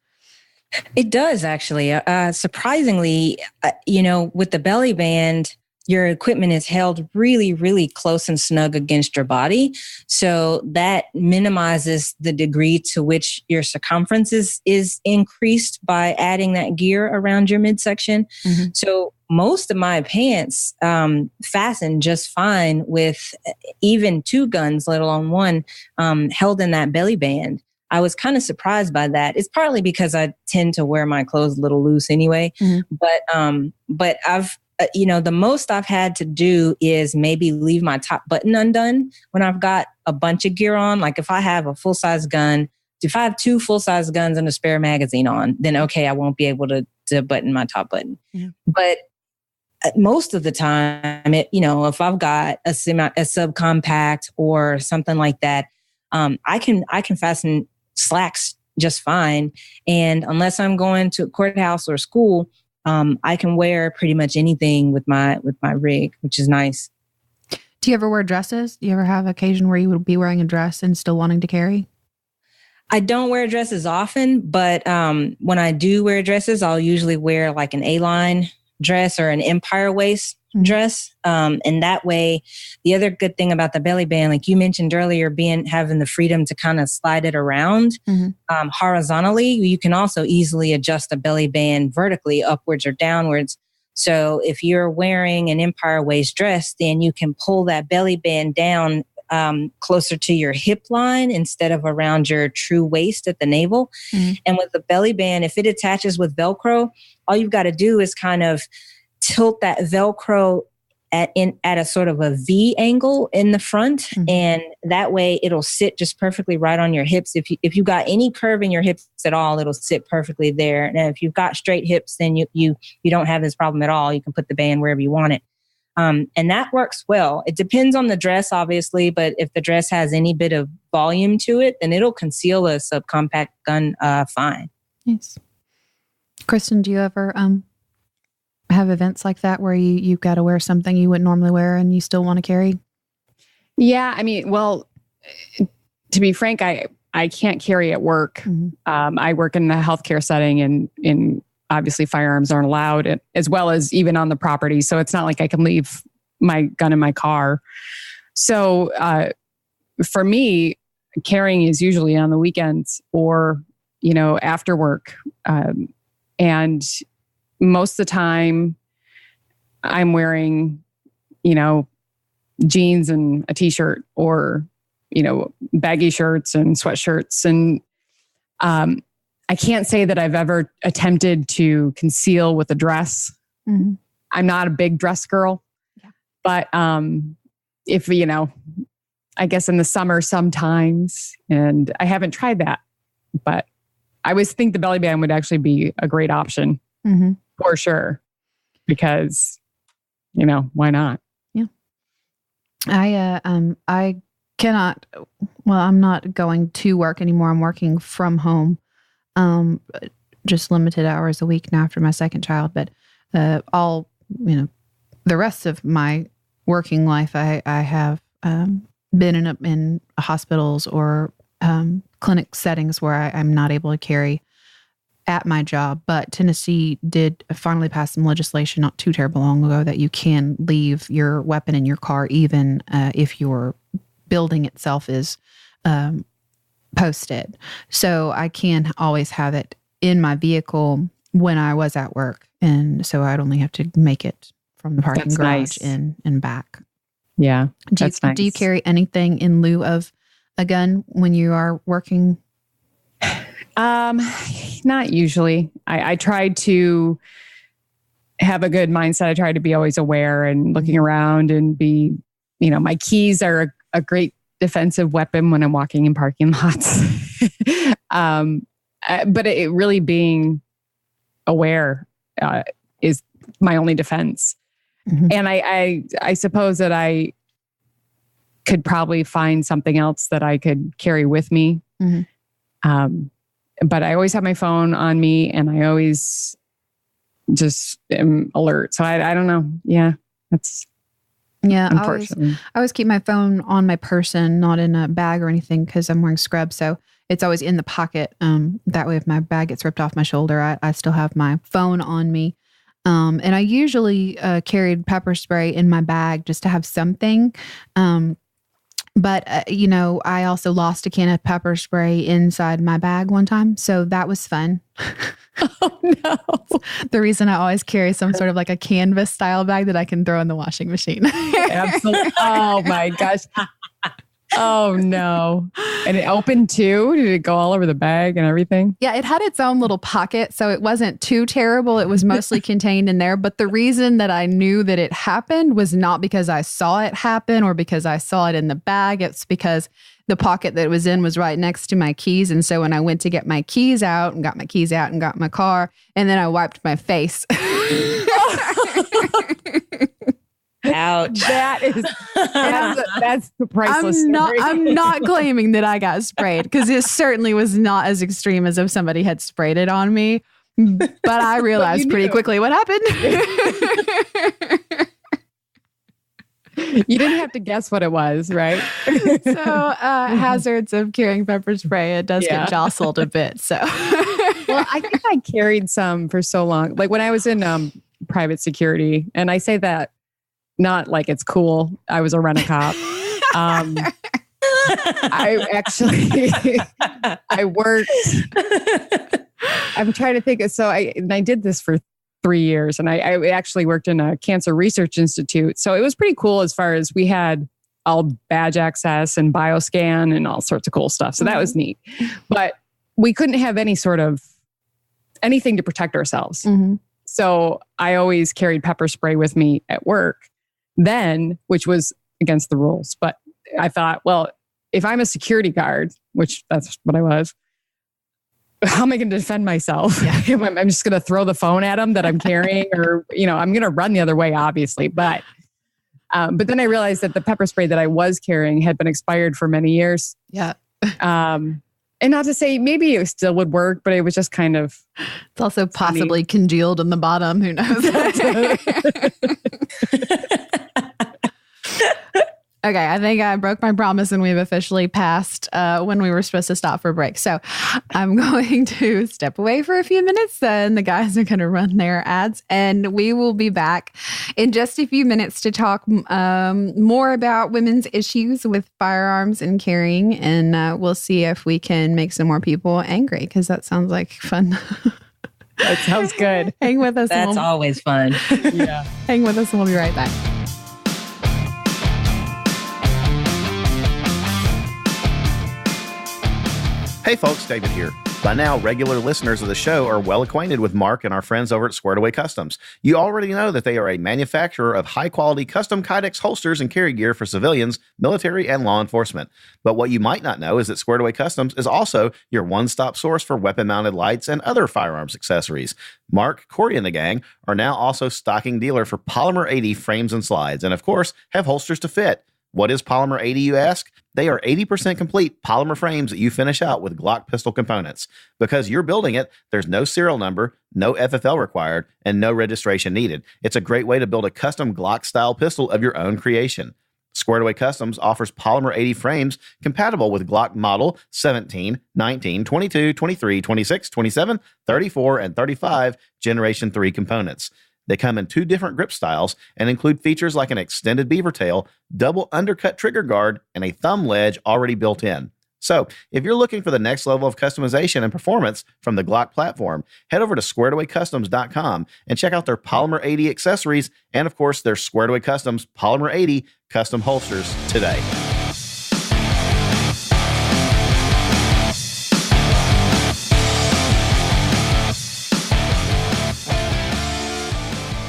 It does actually. Surprisingly, with the belly band, your equipment is held really, really close and snug against your body. So that minimizes the degree to which your circumference is increased by adding that gear around your midsection. Mm-hmm. So most of my pants fasten just fine with even 2 guns, let alone 1, held in that belly band. I was kind of surprised by that. It's partly because I tend to wear my clothes a little loose anyway. Mm-hmm. But I've, the most I've had to do is maybe leave my top button undone when I've got a bunch of gear on. Like if I have a full-size gun, if I have 2 full-size guns and a spare magazine on, then okay, I won't be able to button my top button. Mm-hmm. But most of the time, if I've got a subcompact or something like that, I can fasten slacks just fine. And unless I'm going to a courthouse or school, I can wear pretty much anything with my rig, which is nice. Do you ever wear dresses? Do you ever have occasion where you would be wearing a dress and still wanting to carry? I don't wear dresses often, but when I do wear dresses, I'll usually wear like an A-line dress or an empire waist dress. And that way, the other good thing about the belly band, like you mentioned earlier, having the freedom to kind of slide it around horizontally, you can also easily adjust the belly band vertically, upwards or downwards. So if you're wearing an empire waist dress, then you can pull that belly band down closer to your hip line instead of around your true waist at the navel. Mm-hmm. And with the belly band, if it attaches with Velcro, all you've got to do is kind of tilt that Velcro at a sort of a V angle in the front. Mm-hmm. And that way it'll sit just perfectly right on your hips. If you got any curve in your hips at all, it'll sit perfectly there. And if you've got straight hips, then you don't have this problem at all. You can put the band wherever you want it. And that works well. It depends on the dress, obviously, but if the dress has any bit of volume to it, then it'll conceal a subcompact gun fine. Yes. Christen, do you ever have events like that where you've got to wear something you wouldn't normally wear and you still want to carry? Yeah, I mean, well, to be frank, I can't carry at work. Mm-hmm. I work in the healthcare setting, and in obviously firearms aren't allowed, as well as even on the property. So it's not like I can leave my gun in my car. So for me, carrying is usually on the weekends or after work. And most of the time I'm wearing, jeans and a t-shirt or, baggy shirts and sweatshirts. And I can't say that I've ever attempted to conceal with a dress. Mm-hmm. I'm not a big dress girl, but if, I guess in the summer sometimes, and I haven't tried that, but I always think the belly band would actually be a great option for sure, because, why not? Yeah. I cannot, I'm not going to work anymore. I'm working from home, just limited hours a week now after my second child, but all, the rest of my working life, I have been in hospitals or clinic settings where I'm not able to carry at my job. But Tennessee did finally pass some legislation not too terrible long ago that you can leave your weapon in your car even if your building itself is posted. So I can always have it in my vehicle when I was at work. And so I'd only have to make it from the parking garage in and back. Yeah, that's nice. Do you carry anything in lieu of a gun when you are working? Not usually. I try to have a good mindset. I try to be always aware and looking around and be, my keys are a great defensive weapon when I'm walking in parking lots. But it really being aware is my only defense. Mm-hmm. And I suppose that I could probably find something else that I could carry with me. Mm-hmm. But I always have my phone on me and I always just am alert. So I don't know. Yeah, that's unfortunately. I always keep my phone on my person, not in a bag or anything because I'm wearing scrubs. So it's always in the pocket. That way if my bag gets ripped off my shoulder, I still have my phone on me. And I usually carried pepper spray in my bag just to have something. But I also lost a can of pepper spray inside my bag one time. So that was fun. Oh, no. The reason I always carry some sort of like a canvas style bag that I can throw in the washing machine. Absolutely. Oh, my gosh. Oh, no. And it opened too? Did it go all over the bag and everything? Yeah, it had its own little pocket, so it wasn't too terrible. It was mostly contained in there. But the reason that I knew that it happened was not because I saw it happen or because I saw it in the bag. It's because the pocket that it was in was right next to my keys. And so when I went to get my keys out and got my keys out and got my car, and then I wiped my face. Ouch. That's the priceless. I'm not claiming that I got sprayed because it certainly was not as extreme as if somebody had sprayed it on me. But I realized pretty quickly what happened. You didn't have to guess what it was, right? So hazards of carrying pepper spray, it does get jostled a bit. So, well, I think I carried some for so long. Like when I was in private security, and I say that not like it's cool. I was a rent-a-cop. I actually, I worked. I'm trying to think. So I did this for 3 years, and I actually worked in a cancer research institute. So it was pretty cool as far as we had all badge access and bioscan and all sorts of cool stuff. So that was neat. But we couldn't have any sort of anything to protect ourselves. Mm-hmm. So I always carried pepper spray with me at work then, which was against the rules. But I thought, well, if I'm a security guard, which that's what I was, how am I going to defend myself? Yeah. I'm just going to throw the phone at them that I'm carrying, or, I'm going to run the other way, obviously. But then I realized that the pepper spray that I was carrying had been expired for many years. Yeah. And not to say maybe it still would work, but it was just kind of. It's also possibly congealed in the bottom. Who knows? Okay, I think I broke my promise and we've officially passed when we were supposed to stop for a break. So I'm going to step away for a few minutes and the guys are going to run their ads and we will be back in just a few minutes to talk more about women's issues with firearms and carrying. And we'll see if we can make some more people angry because that sounds like fun. That sounds good. Hang with us. That's always fun. Yeah. Hang with us and we'll be right back. Hey folks, David here. By now, regular listeners of the show are well acquainted with Mark and our friends over at Squared Away Customs. You already know that they are a manufacturer of high-quality custom Kydex holsters and carry gear for civilians, military, and law enforcement. But what you might not know is that Squared Away Customs is also your one-stop source for weapon-mounted lights and other firearms accessories. Mark, Corey, and the gang are now also stocking dealer for Polymer 80 frames and slides, and of course, have holsters to fit. What is Polymer 80, you ask? They are 80% complete polymer frames that you finish out with Glock pistol components. Because you're building it, there's no serial number, no FFL required, and no registration needed. It's a great way to build a custom Glock-style pistol of your own creation. Squared Away Customs offers Polymer 80 frames compatible with Glock model 17, 19, 22, 23, 26, 27, 34, and 35 Generation 3 components. They come in 2 different grip styles and include features like an extended beaver tail, double undercut trigger guard, and a thumb ledge already built in. So, if you're looking for the next level of customization and performance from the Glock platform, head over to squaredawaycustoms.com and check out their Polymer 80 accessories and, of course, their Squared Away Customs Polymer 80 custom holsters today.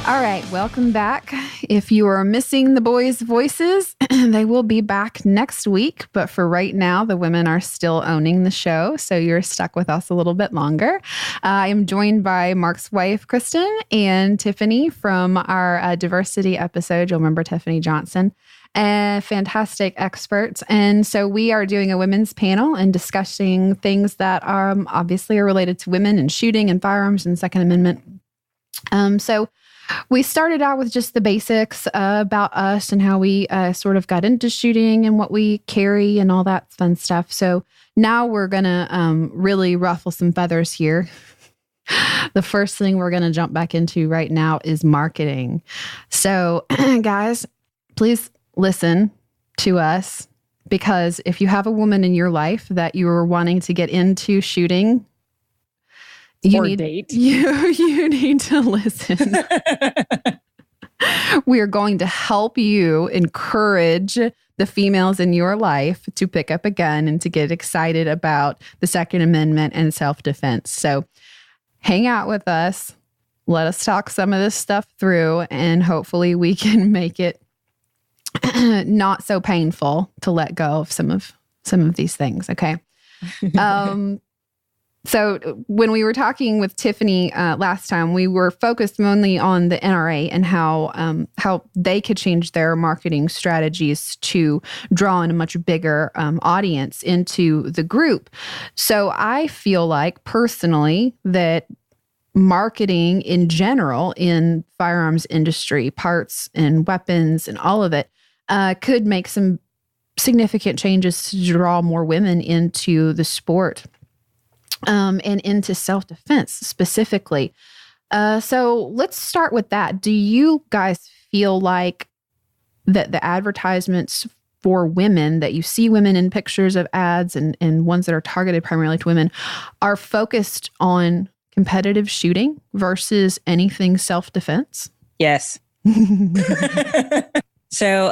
All right, welcome back. If you are missing the boys' voices, they will be back next week. But for right now, the women are still owning the show, so you're stuck with us a little bit longer. I am joined by Mark's wife, Christen, and Tiffany from our diversity episode. You'll remember Tiffany Johnson. Fantastic experts. And so we are doing a women's panel and discussing things that are obviously are related to women and shooting and firearms and Second Amendment. So we started out with just the basics about us and how we sort of got into shooting and what we carry and all that fun stuff. So now we're going to really ruffle some feathers here. The first thing we're going to jump back into right now is marketing. So guys, please listen to us because if you have a woman in your life that you are wanting to get into shooting, you need to listen. We are going to help you encourage the females in your life to pick up a gun and to get excited about the Second Amendment and self-defense. So hang out with us. Let us talk some of this stuff through, and hopefully we can make it not so painful to let go of some of these things. Okay. So when we were talking with Tiffany last time, we were focused mainly on the NRA and how they could change their marketing strategies to draw in a much bigger audience into the group. So I feel like personally that marketing in general in firearms industry, parts and weapons and all of it could make some significant changes to draw more women into the sport. And into self-defense specifically. So let's start with that. Do you guys feel like that the advertisements for women that you see women in pictures of ads and ones that are targeted primarily to women are focused on competitive shooting versus anything self-defense? Yes. So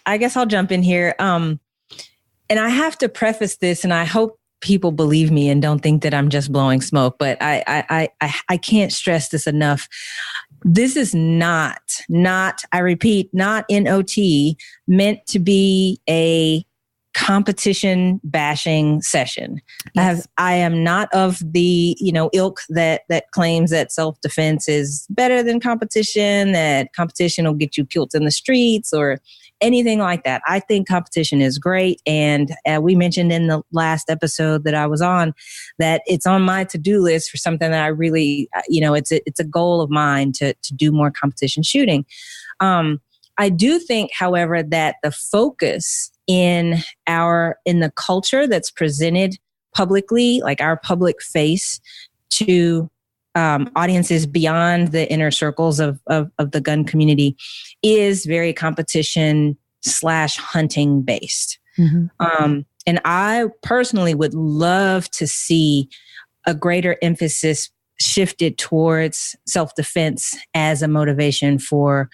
I guess I'll jump in here. And I have to preface this, and I hope people believe me and don't think that I'm just blowing smoke, but I can't stress this enough. This is not, I repeat, not NOT meant to be a competition bashing session. Yes. I am not of the, ilk that claims that self-defense is better than competition, that competition will get you killed in the streets or anything like that. I think competition is great. And we mentioned in the last episode that I was on that it's on my to-do list for something that I really, it's a goal of mine to do more competition shooting. I do think, however, that the focus in the culture that's presented publicly, like our public face to audiences beyond the inner circles of the gun community, is very competition/hunting based. Mm-hmm. And I personally would love to see a greater emphasis shifted towards self-defense as a motivation for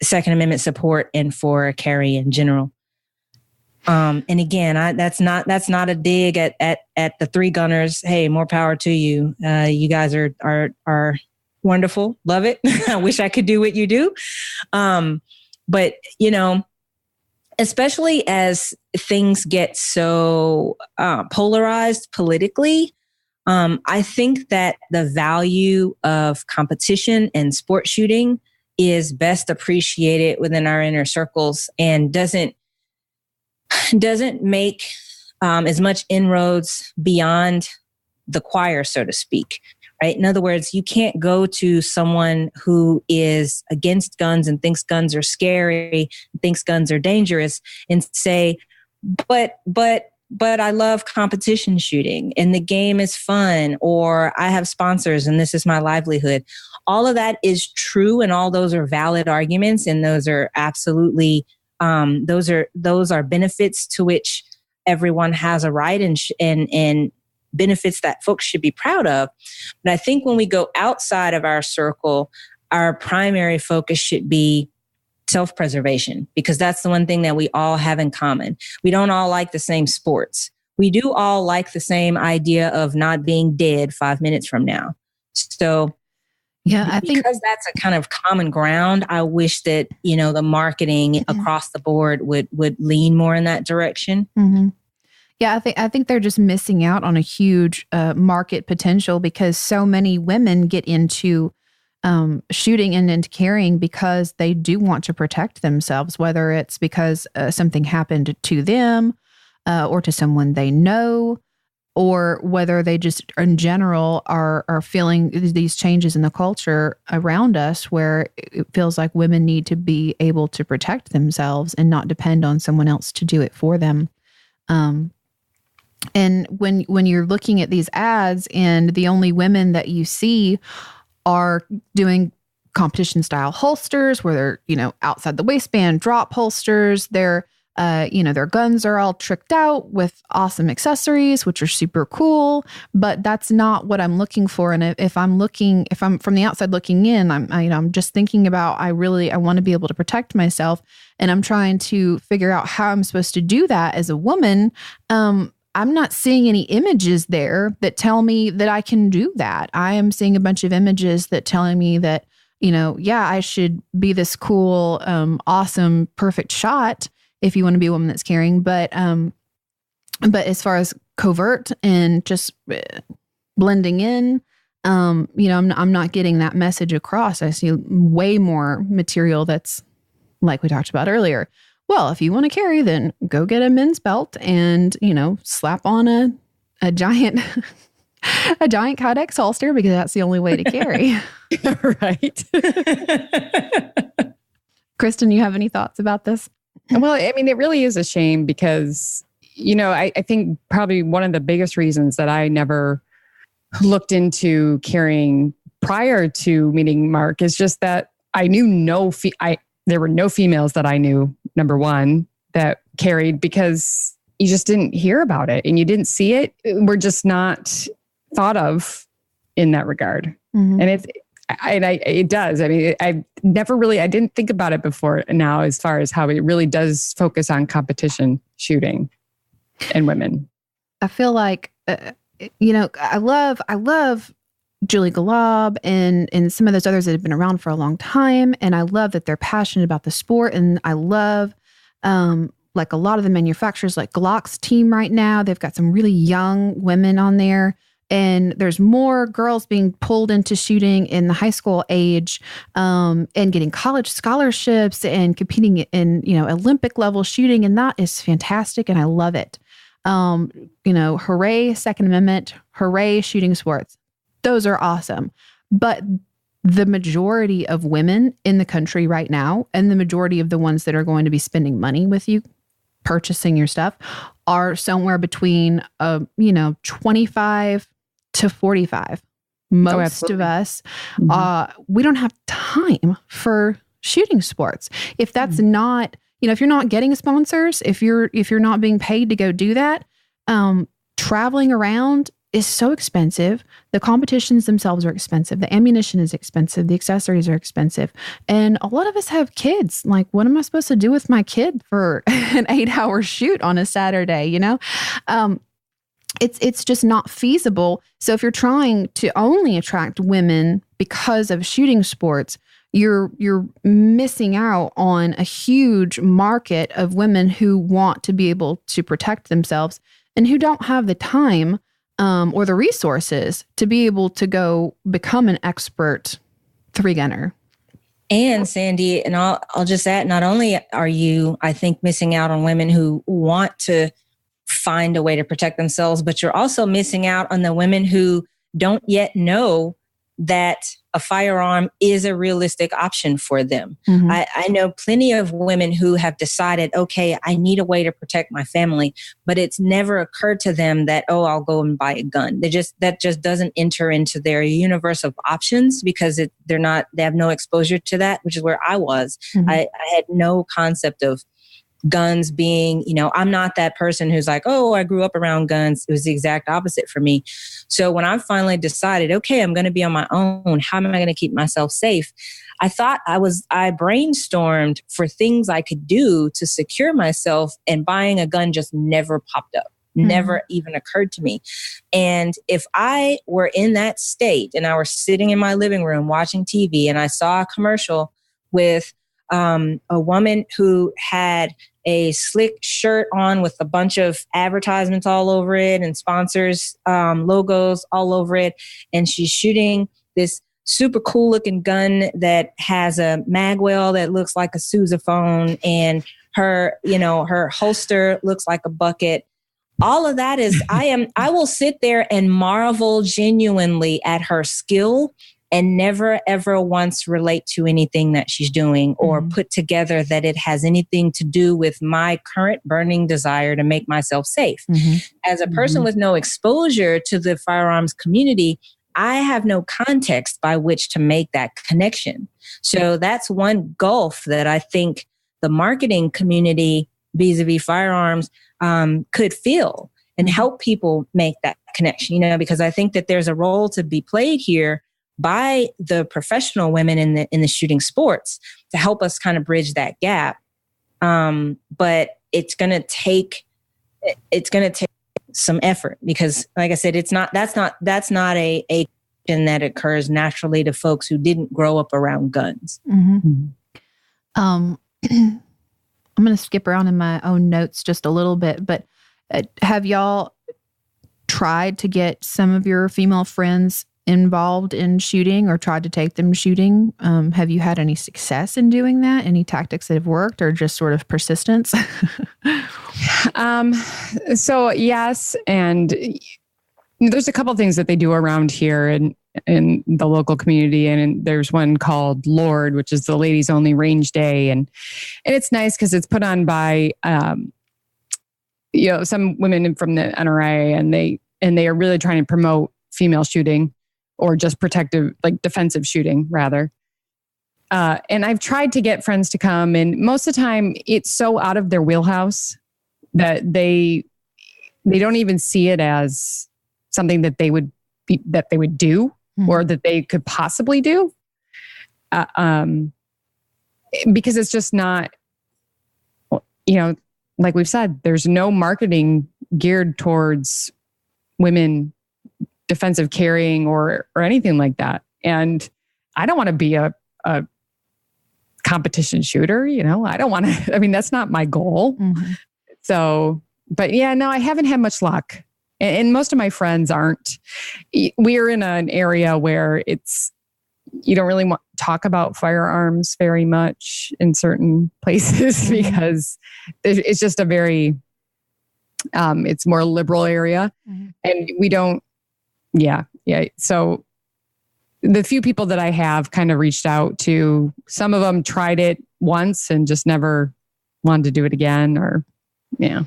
Second Amendment support and for carry in general. And again, that's not a dig at the three gunners. Hey, more power to you. You guys are wonderful. Love it. I wish I could do what you do. But especially as things get so polarized politically, I think that the value of competition and sport shooting is best appreciated within our inner circles and doesn't make as much inroads beyond the choir, so to speak, right? In other words, you can't go to someone who is against guns and thinks guns are scary, thinks guns are dangerous, and say, but I love competition shooting and the game is fun, or I have sponsors and this is my livelihood. All of that is true, and all those are valid arguments, and those are absolutely those are benefits to which everyone has a right and benefits that folks should be proud of. But I think when we go outside of our circle, our primary focus should be self-preservation, because that's the one thing that we all have in common. We don't all like the same sports. We do all like the same idea of not being dead 5 minutes from now. So yeah, I think because that's a kind of common ground, I wish that, the marketing across the board would lean more in that direction. Mm-hmm. Yeah, I think they're just missing out on a huge market potential, because so many women get into shooting and into carrying because they do want to protect themselves, whether it's because something happened to them or to someone they know, or whether they just in general are feeling these changes in the culture around us where it feels like women need to be able to protect themselves and not depend on someone else to do it for them. And when you're looking at these ads and the only women that you see are doing competition style holsters where they're, outside the waistband, drop holsters, their guns are all tricked out with awesome accessories, which are super cool, but that's not what I'm looking for. And if I'm from the outside looking in, I'm just thinking about, I want to be able to protect myself, and I'm trying to figure out how I'm supposed to do that as a woman. I'm not seeing any images there that tell me that I can do that. I am seeing a bunch of images that telling me that, I should be this cool, awesome, perfect shot if you want to be a woman that's carrying. But as far as covert and just blending in, I'm not getting that message across. I see way more material that's like we talked about earlier. Well, if you want to carry, then go get a men's belt and, slap on a giant Kydex holster, because that's the only way to carry. Right. Christen, you have any thoughts about this? Well, I mean, it really is a shame because, I think probably one of the biggest reasons that I never looked into carrying prior to meeting Mark is just that I knew there were no females that I knew, number one, that carried, because you just didn't hear about it and you didn't see it. We're just not thought of in that regard. Mm-hmm. And it does. I mean, I didn't think about it before now, as far as how it really does focus on competition shooting and women. I feel like, I love Julie Golob and some of those others that have been around for a long time. And I love that they're passionate about the sport. And I love, like a lot of the manufacturers, like Glock's team right now, they've got some really young women on there. And there's more girls being pulled into shooting in the high school age, and getting college scholarships and competing in, Olympic level shooting. And that is fantastic. And I love it. Hooray, Second Amendment, hooray, shooting sports. Those are awesome. But the majority of women in the country right now, and the majority of the ones that are going to be spending money with you, purchasing your stuff, are somewhere between, 25 to 45. Most of us, we don't have time for shooting sports. If that's not, if you're not getting sponsors, if you're not being paid to go do that, traveling around is so expensive. The competitions themselves are expensive. The ammunition is expensive. The accessories are expensive. And a lot of us have kids. Like, what am I supposed to do with my kid for an 8-hour shoot on a Saturday, It's just not feasible. So if you're trying to only attract women because of shooting sports, you're missing out on a huge market of women who want to be able to protect themselves and who don't have the time or the resources to be able to go become an expert 3-gunner. And Sandy, and I'll just add, not only are you, I think, missing out on women who want to find a way to protect themselves, but you're also missing out on the women who don't yet know that a firearm is a realistic option for them. Mm-hmm. I know plenty of women who have decided, okay, I need a way to protect my family, but it's never occurred to them that, I'll go and buy a gun. That just doesn't enter into their universe of options because they have no exposure to that, which is where I was. Mm-hmm. I had no concept of guns being, I'm not that person who's like, I grew up around guns. It was the exact opposite for me. So when I finally decided, okay, I'm going to be on my own, how am I going to keep myself safe? I brainstormed for things I could do to secure myself, and buying a gun just never popped up, never even occurred to me. And if I were in that state and I were sitting in my living room watching TV and I saw a commercial with a woman who had a slick shirt on with a bunch of advertisements all over it and sponsors, logos all over it. And she's shooting this super cool looking gun that has a magwell that looks like a sousaphone, and her holster looks like a bucket. All of that is, I will sit there and marvel genuinely at her skill and never, ever once relate to anything that she's doing or put together that it has anything to do with my current burning desire to make myself safe. Mm-hmm. As a person with no exposure to the firearms community, I have no context by which to make that connection. So that's one gulf that I think the marketing community vis-a-vis firearms could fill and help people make that connection, because I think that there's a role to be played here by the professional women in the shooting sports to help us kind of bridge that gap. But it's going to take some effort because, like I said, that's not a thing that occurs naturally to folks who didn't grow up around guns. Mm-hmm. I'm going to skip around in my own notes just a little bit, but have y'all tried to get some of your female friends involved in shooting or tried to take them shooting? Have you had any success in doing that? Any tactics that have worked or just sort of persistence? So yes. And there's a couple of things that they do around here in the local community. And there's one called Lord, which is the ladies only range day. And it's nice because it's put on by, some women from the NRA, and they are really trying to promote female shooting, or just protective, like defensive shooting rather. And I've tried to get friends to come, and most of the time it's so out of their wheelhouse that they don't even see it as something that they would do or that they could possibly do. Because it's just not, like we've said, there's no marketing geared towards women defensive carrying or anything like that. And I don't want to be a competition shooter, I don't want to, that's not my goal. Mm-hmm. So, but yeah, no, I haven't had much luck. And most of my friends aren't. We're in an area where you don't really want to talk about firearms very much in certain places because it's just a very, it's more liberal area. Mm-hmm. And we don't, yeah. So the few people that I have kind of reached out to, some of them tried it once and just never wanted to do it again, or yeah.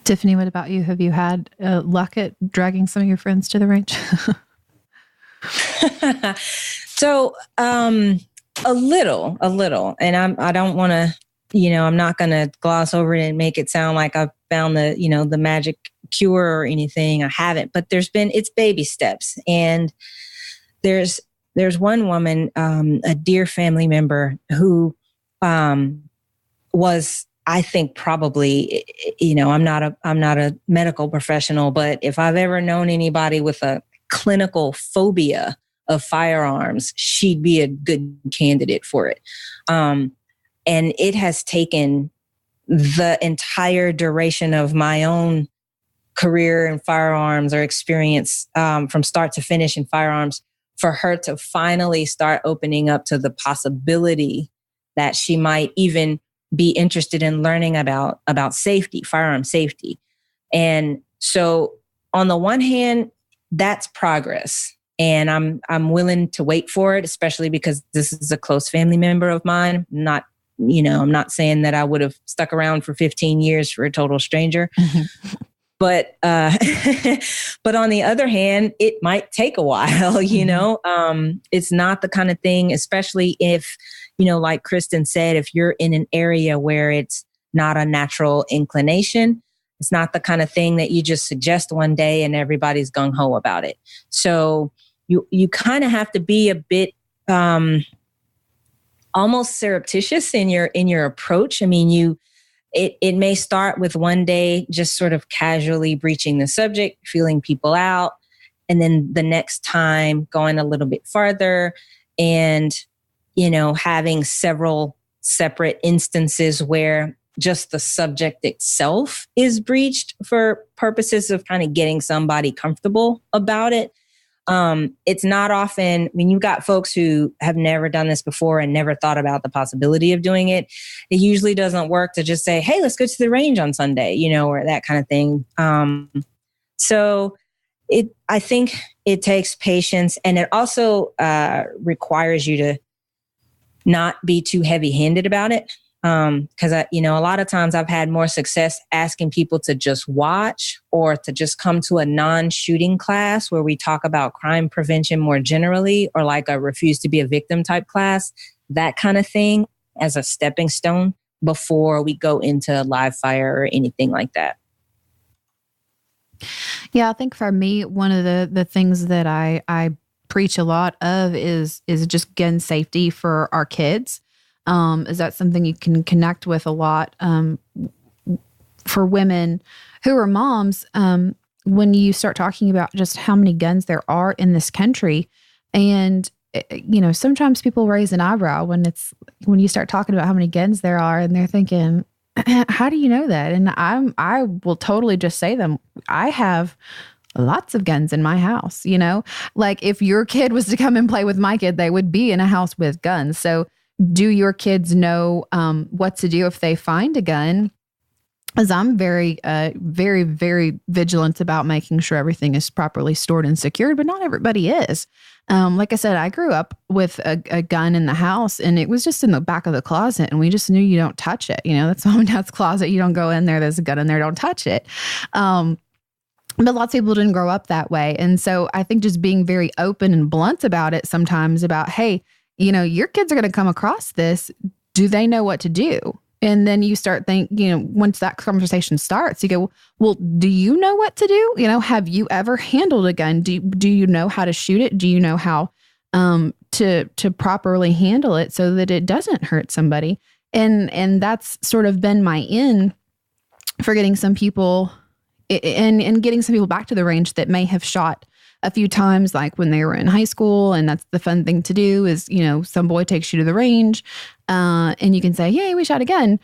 Tiffany, what about you? Have you had luck at dragging some of your friends to the range? So, a little, and I don't want to, I'm not going to gloss over it and make it sound like I've found the magic cure or anything. I haven't, but it's baby steps. And there's one woman, a dear family member who, was, I think probably, I'm not a medical professional, but if I've ever known anybody with a clinical phobia of firearms, she'd be a good candidate for it. And it has taken the entire duration of my own career in firearms or experience from start to finish in firearms for her to finally start opening up to the possibility that she might even be interested in learning about safety, firearm safety. And so on the one hand, that's progress. And I'm willing to wait for it, especially because this is a close family member of mine. I'm not saying that I would have stuck around for 15 years for a total stranger. But but on the other hand, it might take a while, It's not the kind of thing, especially if, like Christen said, if you're in an area where it's not a natural inclination, it's not the kind of thing that you just suggest one day and everybody's gung-ho about it. So you kind of have to be a bit almost surreptitious in your approach. I mean, it may start with one day just sort of casually breaching the subject, feeling people out, and then the next time going a little bit farther and, having several separate instances where just the subject itself is breached for purposes of kind of getting somebody comfortable about it. It's not often, you've got folks who have never done this before and never thought about the possibility of doing it. It usually doesn't work to just say, hey, let's go to the range on Sunday, or that kind of thing. So I think it takes patience, and it also requires you to not be too heavy-handed about it. Because a lot of times I've had more success asking people to just watch or to just come to a non-shooting class where we talk about crime prevention more generally, or like a refuse to be a victim type class, that kind of thing, as a stepping stone before we go into live fire or anything like that. Yeah, I think for me, one of the things that I preach a lot of is just gun safety for our kids. Is that something you can connect with a lot for women who are moms when you start talking about just how many guns there are in this country. And, sometimes people raise an eyebrow when you start talking about how many guns there are, and they're thinking, how do you know that? And I will totally just say them. I have lots of guns in my house, like if your kid was to come and play with my kid, they would be in a house with guns. So do your kids know what to do if they find a gun? As I'm very, very, very vigilant about making sure everything is properly stored and secured, but not everybody is. Like I said, I grew up with a gun in the house, and it was just in the back of the closet, and we just knew you don't touch it. That's mom and dad's closet. You don't go in there. There's a gun in there. Don't touch it. But lots of people didn't grow up that way. And so I think just being very open and blunt about it sometimes about, hey, your kids are going to come across this. Do they know what to do? And then you start thinking, once that conversation starts, you go, well, do you know what to do? Have you ever handled a gun? Do you know how to shoot it? Do you know how to properly handle it so that it doesn't hurt somebody? And that's sort of been my in for getting some people and getting some people back to the range that may have shot a few times, like when they were in high school. And that's the fun thing to do is, some boy takes you to the range and you can say, yay, we shot a gun.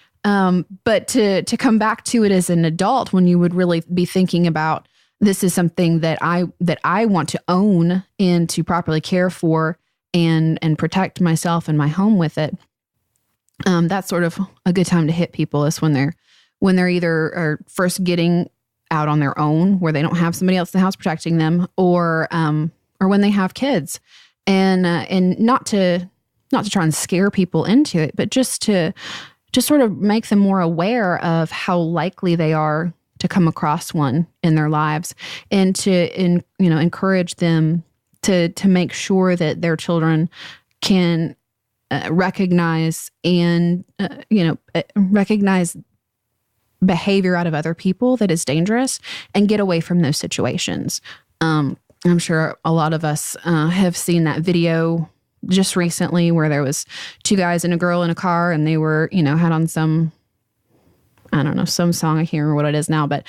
But to come back to it as an adult, when you would really be thinking about, this is something that I want to own and to properly care for and protect myself and my home with it. That's sort of a good time to hit people, is when they're either are first getting out on their own, where they don't have somebody else in the house protecting them, or or when they have kids, and not to try and scare people into it, but just to sort of make them more aware of how likely they are to come across one in their lives, and to encourage them to make sure that their children can recognize behavior out of other people that is dangerous and get away from those situations. I'm sure a lot of us have seen that video just recently where there was two guys and a girl in a car, and they were, had on some, I don't know, some song. I can't remember what it is now, but,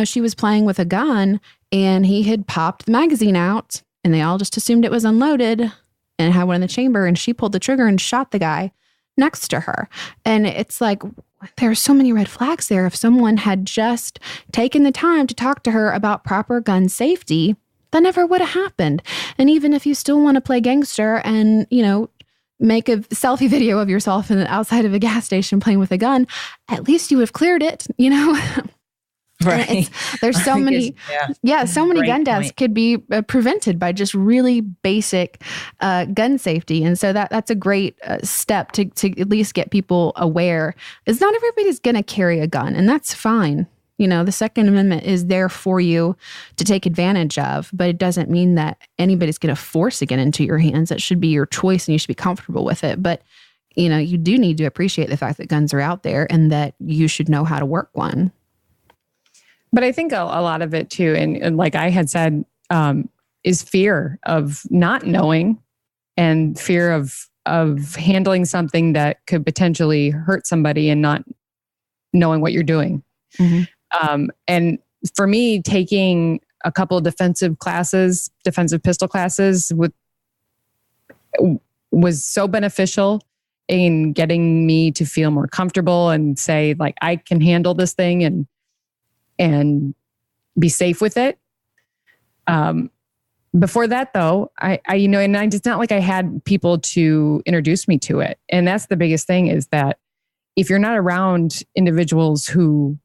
she was playing with a gun and he had popped the magazine out, and they all just assumed it was unloaded and had one in the chamber, and she pulled the trigger and shot the guy next to her. And it's like, there are so many red flags there. If someone had just taken the time to talk to her about proper gun safety, that never would have happened. And even if you still want to play gangster and, make a selfie video of yourself outside of a gas station playing with a gun, at least you have cleared it, Right. There's so many, so many Great gun deaths point. could be prevented by just really basic gun safety. And so that's a great step to at least get people aware. Is not everybody's going to carry a gun, and that's fine. The Second Amendment is there for you to take advantage of, but it doesn't mean that anybody's going to force it into your hands. That should be your choice, and you should be comfortable with it. But, you do need to appreciate the fact that guns are out there and that you should know how to work one. But I think a lot of it too, and like I had said, is fear of not knowing, and fear of handling something that could potentially hurt somebody and not knowing what you're doing. Mm-hmm. And for me, taking a couple of defensive pistol classes was so beneficial in getting me to feel more comfortable and say, like, I can handle this thing and be safe with it. Before that though, it's not like I had people to introduce me to it. And that's the biggest thing, is that if you're not around individuals who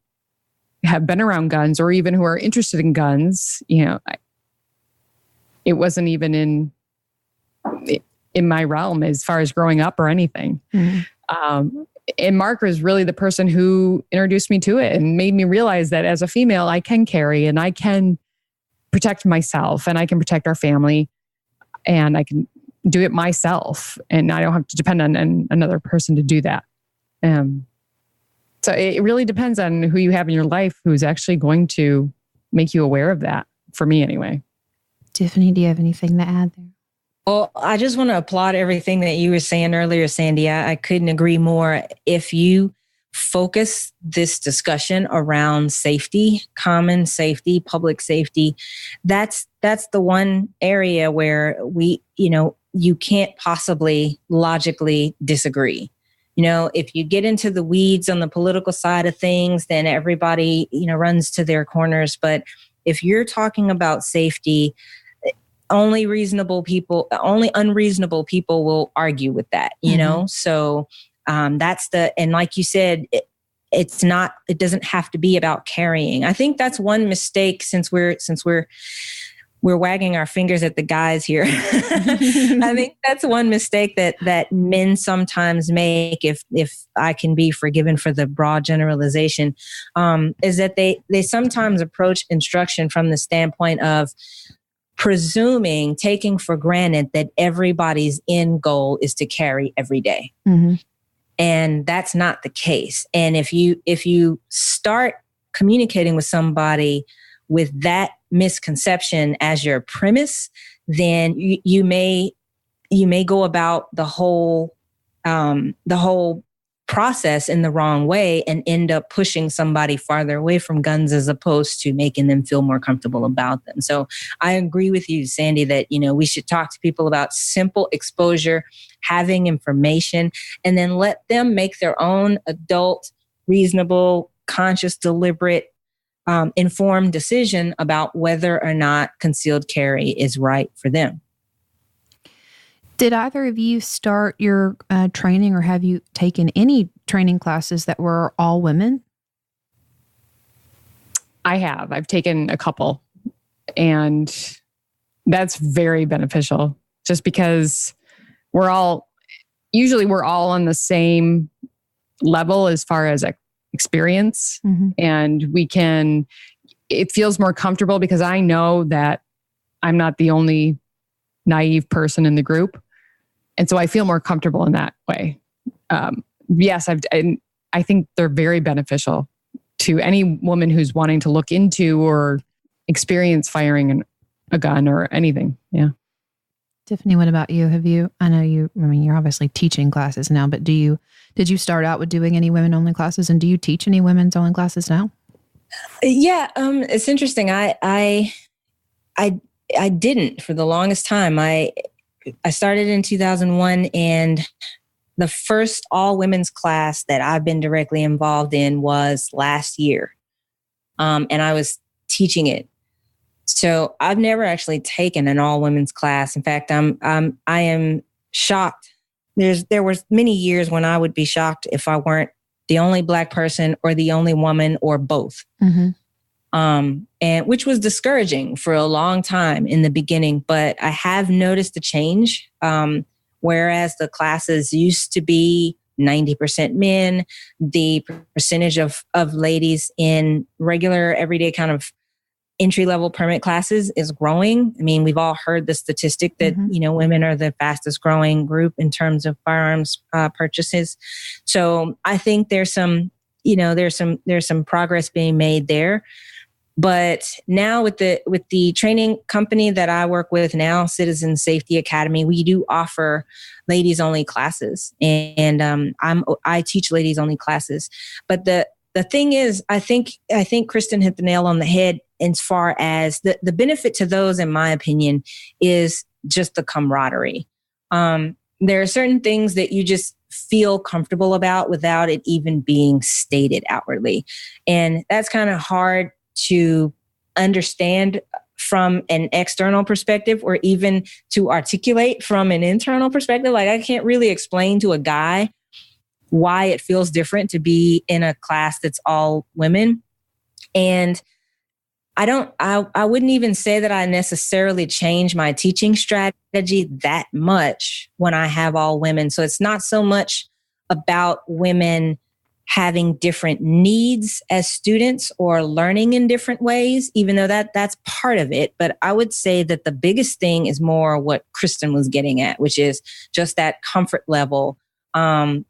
have been around guns, or even who are interested in guns, it wasn't even in my realm as far as growing up or anything. Mm-hmm. And Mark was really the person who introduced me to it and made me realize that as a female, I can carry, and I can protect myself, and I can protect our family, and I can do it myself, and I don't have to depend on another person to do that. So it really depends on who you have in your life who's actually going to make you aware of that, for me anyway. Tiffany, do you have anything to add there? Well, I just want to applaud everything that you were saying earlier, Sandy. I couldn't agree more. If you focus this discussion around safety, common safety, public safety, that's the one area where you can't possibly logically disagree. If you get into the weeds on the political side of things, then everybody, runs to their corners. But if you're talking about safety, only unreasonable people will argue with that, So and like you said, it doesn't have to be about carrying. I think that's one mistake, since we're wagging our fingers at the guys here. I think that's one mistake that men sometimes make, if I can be forgiven for the broad generalization, is that they sometimes approach instruction from the standpoint of taking for granted that everybody's end goal is to carry every day. Mm-hmm. And that's not the case. And if you start communicating with somebody with that misconception as your premise, then you may go about the whole process in the wrong way and end up pushing somebody farther away from guns as opposed to making them feel more comfortable about them. So I agree with you, Sandy, that, we should talk to people about simple exposure, having information, and then let them make their own adult, reasonable, conscious, deliberate, informed decision about whether or not concealed carry is right for them. Did either of you start your training, or have you taken any training classes that were all women? I have. I've taken a couple. And That's very beneficial, just because we're all on the same level as far as experience. And it feels more comfortable because I know that I'm not the only naive person in the group. And so I feel more comfortable in that way. Yes, I think they're very beneficial to any woman who's wanting to look into or experience firing a gun or anything. Yeah. Tiffany, what about you? You're obviously teaching classes now, but did you start out with doing any women only classes, and do you teach any women's only classes now? Yeah. It's interesting. I didn't for the longest time. I started in 2001, and the first all women's class that I've been directly involved in was last year. And I was teaching it. So I've never actually taken an all women's class. In fact, I am shocked. There were many years when I would be shocked if I weren't the only Black person or the only woman or both. And which was discouraging for a long time in the beginning, but I have noticed a change. Whereas the classes used to be 90% men, the percentage of ladies in regular, everyday kind of entry-level permit classes is growing. I mean, we've all heard the statistic that, women are the fastest growing group in terms of firearms purchases. So I think there's some progress being made there. But now with the training company that I work with now, Citizen Safety Academy, we do offer ladies only classes, and I teach ladies only classes. But the thing is, I think Christen hit the nail on the head as far as the benefit to those, in my opinion, is just the camaraderie. There are certain things that you just feel comfortable about without it even being stated outwardly, and that's kind of hard to understand from an external perspective, or even to articulate from an internal perspective. Like, I can't really explain to a guy why it feels different to be in a class that's all women. And I wouldn't even say that I necessarily change my teaching strategy that much when I have all women. So it's not so much about women having different needs as students or learning in different ways, even though that's part of it. But I would say that the biggest thing is more what Christen was getting at, which is just that comfort level,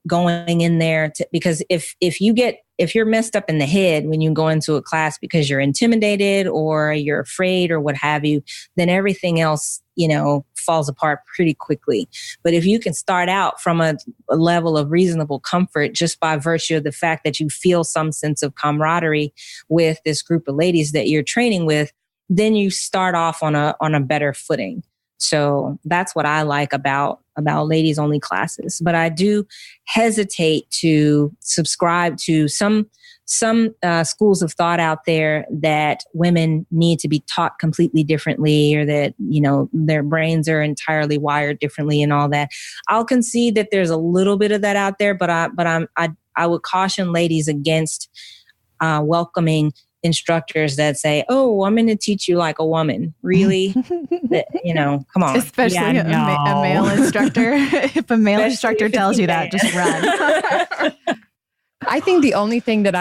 going in there because if you're messed up in the head when you go into a class because you're intimidated or you're afraid or what have you, then everything else, falls apart pretty quickly. But if you can start out from a level of reasonable comfort just by virtue of the fact that you feel some sense of camaraderie with this group of ladies that you're training with, then you start off on a better footing. So that's what I like about ladies only classes. But I do hesitate to subscribe to some schools of thought out there that women need to be taught completely differently, or that, their brains are entirely wired differently and all that. I'll concede that there's a little bit of that out there, but I would caution ladies against welcoming instructors that say, "Oh, I'm going to teach you like a woman." Really? Come on. Especially a male instructor. If a male instructor tells you that, just run. I think the only thing that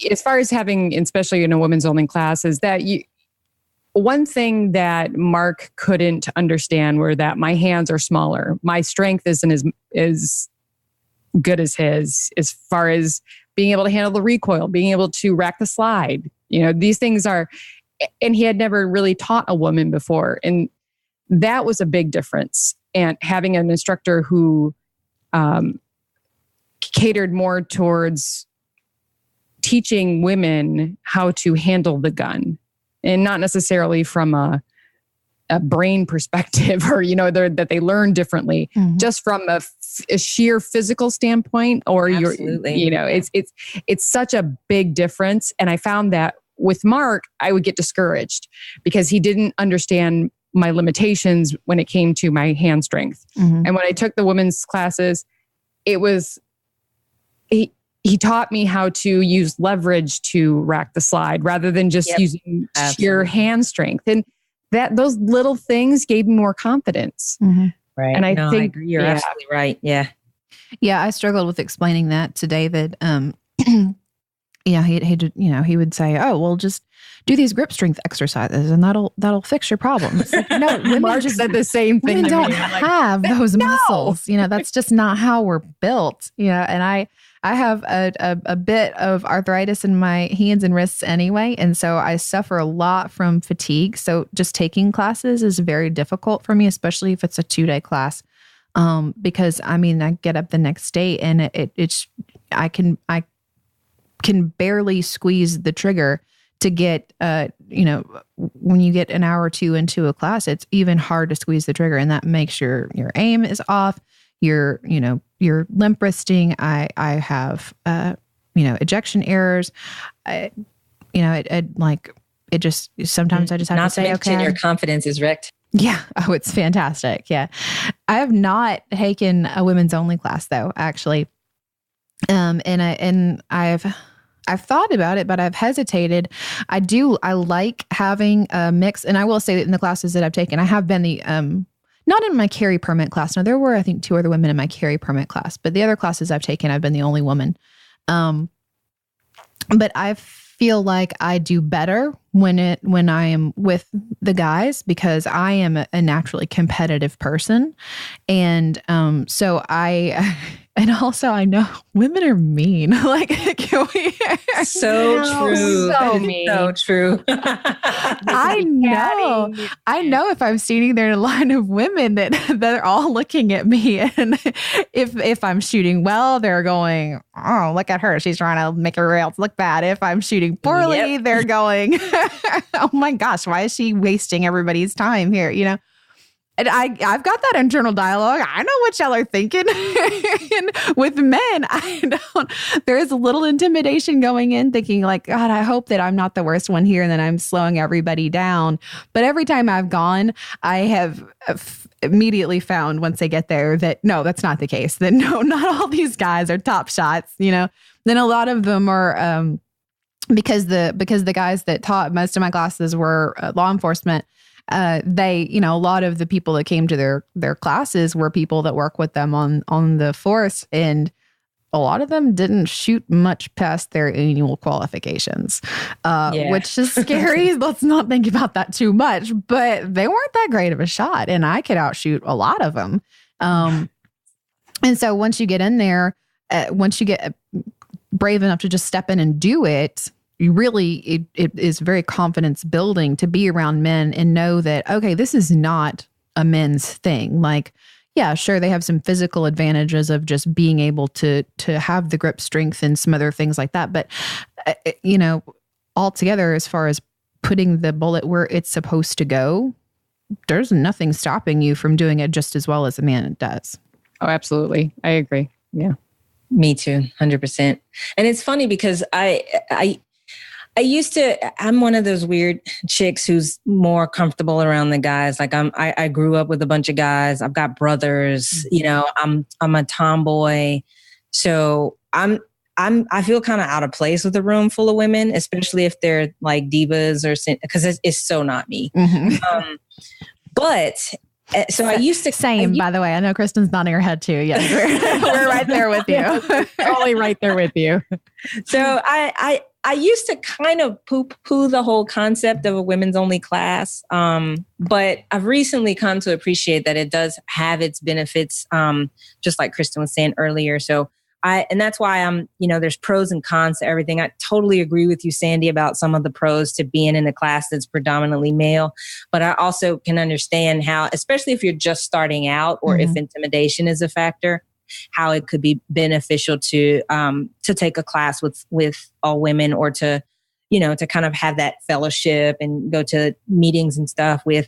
as far as having, especially in a women's only class, is that one thing that Mark couldn't understand were that my hands are smaller. My strength isn't as good as his, as far as being able to handle the recoil, being able to rack the slide. These things are, and he had never really taught a woman before. And that was a big difference. And having an instructor who catered more towards teaching women how to handle the gun, and not necessarily from a brain perspective, or that they learn differently, just from a sheer physical standpoint, or Absolutely. It's such a big difference. And I found that with Mark, I would get discouraged because he didn't understand my limitations when it came to my hand strength. And when I took the women's classes, it was he taught me how to use leverage to rack the slide rather than just using sheer hand strength. And those little things gave me more confidence. Mm-hmm. Right. And I I think agree. You're absolutely right. Yeah. Yeah, I struggled with explaining that to David. Yeah, he would say, "Oh, well, just do these grip strength exercises, and that'll fix your problems." Like, no, women Mark just said the same thing. women to don't me. have those muscles. That's just not how we're built. And I have a bit of arthritis in my hands and wrists anyway, and so I suffer a lot from fatigue. So just taking classes is very difficult for me, especially if it's a 2-day class. Because I get up the next day and I can barely squeeze the trigger to get, when you get an hour or two into a class, it's even hard to squeeze the trigger, and that makes your aim is off. Your limp wristing. I have, ejection errors. It just, sometimes I just have to say, okay. Your confidence is wrecked. Yeah. Oh, it's fantastic. Yeah. I have not taken a women's only class though, actually. I've thought about it, but I've hesitated. I like having a mix. And I will say that in the classes that I've taken, I have been not in my carry permit class. Now there were, I think, 2 other women in my carry permit class, but the other classes I've taken, I've been the only woman. But I feel like I do better when I am with the guys, because I am a naturally competitive person. And so and also I know women are mean. Like, can we? So true. So mean. So true. I know if I'm sitting there in a line of women that they're all looking at me, and if I'm shooting well, they're going, "Oh, look at her. She's trying to make everybody else look bad." If I'm shooting poorly, they're going, "Oh my gosh, why is she wasting everybody's time here?" And I've got that internal dialogue. I know what y'all are thinking. And with men, there is a little intimidation going in, thinking like, God, I hope that I'm not the worst one here and that I'm slowing everybody down. But every time I've gone, I have immediately found once they get there that no, that's not the case. That no, not all these guys are top shots. Then a lot of them are, because the guys that taught most of my classes were law enforcement. A lot of the people that came to their classes were people that work with them on the force, and a lot of them didn't shoot much past their annual qualifications, which is scary. Let's not think about that too much, but they weren't that great of a shot, and I could outshoot a lot of them. And so once you get in there, once you get brave enough to just step in and do it, you really, it is very confidence building to be around men and know that, okay, this is not a men's thing. Like, yeah, sure, they have some physical advantages of just being able to have the grip strength and some other things like that. But, altogether, as far as putting the bullet where it's supposed to go, there's nothing stopping you from doing it just as well as a man does. Oh, absolutely. I agree. Yeah. Me too. 100%. And it's funny because I'm one of those weird chicks who's more comfortable around the guys. Like I grew up with a bunch of guys. I've got brothers, I'm a tomboy. So I feel kind of out of place with a room full of women, especially if they're like divas because it's so not me. Mm-hmm. So I used to... Same, by the way. I know Kristen's nodding her head too. Yes, we're right there with you. Totally right there with you. So I used to kind of poo-poo the whole concept of a women's only class. But I've recently come to appreciate that it does have its benefits, just like Christen was saying earlier. So and that's why there's pros and cons to everything. I totally agree with you, Sandy, about some of the pros to being in a class that's predominantly male. But I also can understand how, especially if you're just starting out or if intimidation is a factor, how it could be beneficial to take a class with all women, or to kind of have that fellowship and go to meetings and stuff with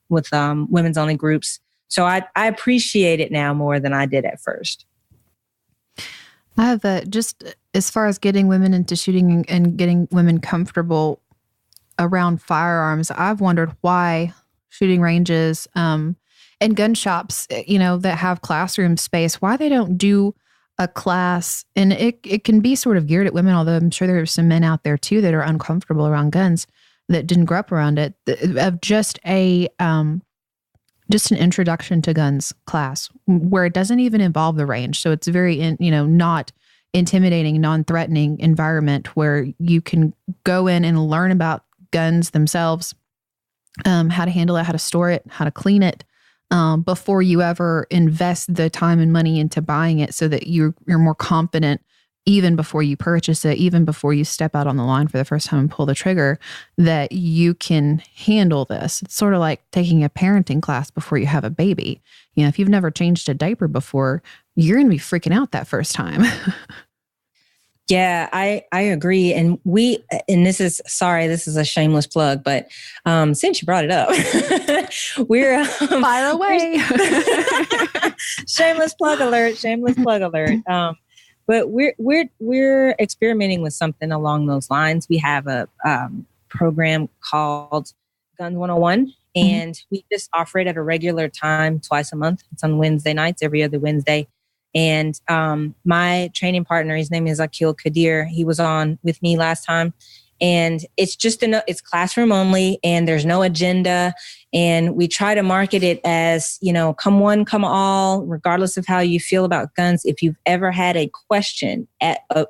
women's only groups. So I appreciate it now more than I did at first. I have just as far as getting women into shooting and getting women comfortable around firearms, I've wondered why shooting ranges and gun shops, that have classroom space, why they don't do a class. And it can be sort of geared at women, although I'm sure there are some men out there too that are uncomfortable around guns. that didn't grow up around it, of just an introduction to guns class where it doesn't even involve the range. So it's very, not intimidating, non-threatening environment where you can go in and learn about guns themselves, how to handle it, how to store it, how to clean it, before you ever invest the time and money into buying it, so that you're more confident even before you purchase it, even before you step out on the line for the first time and pull the trigger, that you can handle this. It's sort of like taking a parenting class before you have a baby. If you've never changed a diaper before, you're going to be freaking out that first time. Yeah, I agree. And this is a shameless plug, but since you brought it up, we're fire away. Shameless plug alert. But we're experimenting with something along those lines. We have a program called Guns 101, and we just offer it at a regular time twice a month. It's on Wednesday nights, every other Wednesday. And my training partner, his name is Akil Kadir. He was on with me last time. And it's it's classroom only, and there's no agenda. And we try to market it as, come one, come all, regardless of how you feel about guns. If you've ever had a question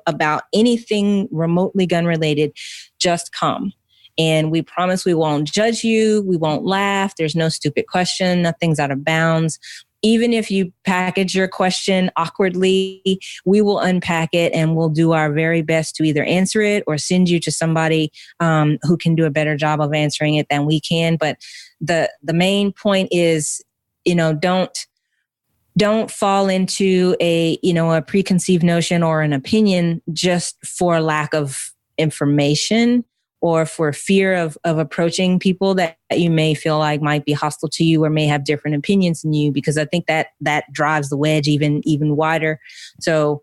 about anything remotely gun related, just come. And we promise we won't judge you. We won't laugh. There's no stupid question. Nothing's out of bounds. Even if you package your question awkwardly, we will unpack it and we'll do our very best to either answer it or send you to somebody who can do a better job of answering it than we can. But the main point is, don't fall into a preconceived notion or an opinion just for lack of information, or for fear of approaching people that you may feel like might be hostile to you or may have different opinions than you, because I think that drives the wedge even wider. So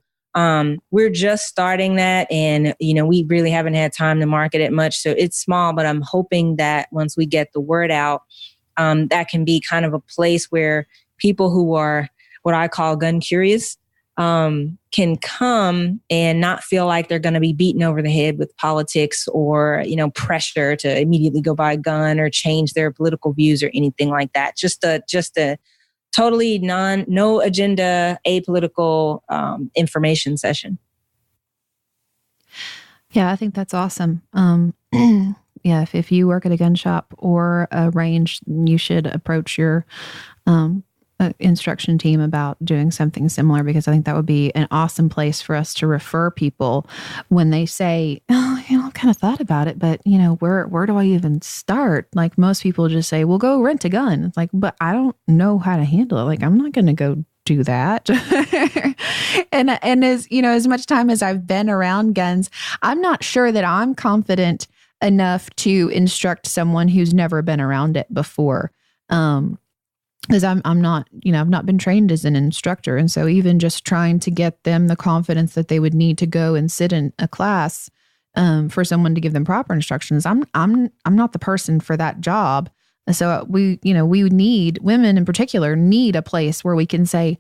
we're just starting that, and we really haven't had time to market it much. So it's small, but I'm hoping that once we get the word out, that can be kind of a place where people who are what I call gun curious can come and not feel like they're going to be beaten over the head with politics or, pressure to immediately go buy a gun or change their political views or anything like that. Just a totally no agenda, apolitical information session. Yeah, I think that's awesome. Yeah, if you work at a gun shop or a range, you should approach your instruction team about doing something similar, because I think that would be an awesome place for us to refer people when they say, I've kind of thought about it, but where do I even start? Like, most people just say, well, go rent a gun. It's like, but I don't know how to handle it. Like, I'm not going to go do that. and as much time as I've been around guns, I'm not sure that I'm confident enough to instruct someone who's never been around it before. Because I'm not, I've not been trained as an instructor. And so even just trying to get them the confidence that they would need to go and sit in a class for someone to give them proper instructions, I'm not the person for that job. And so we need, women in particular, need a place where we can say,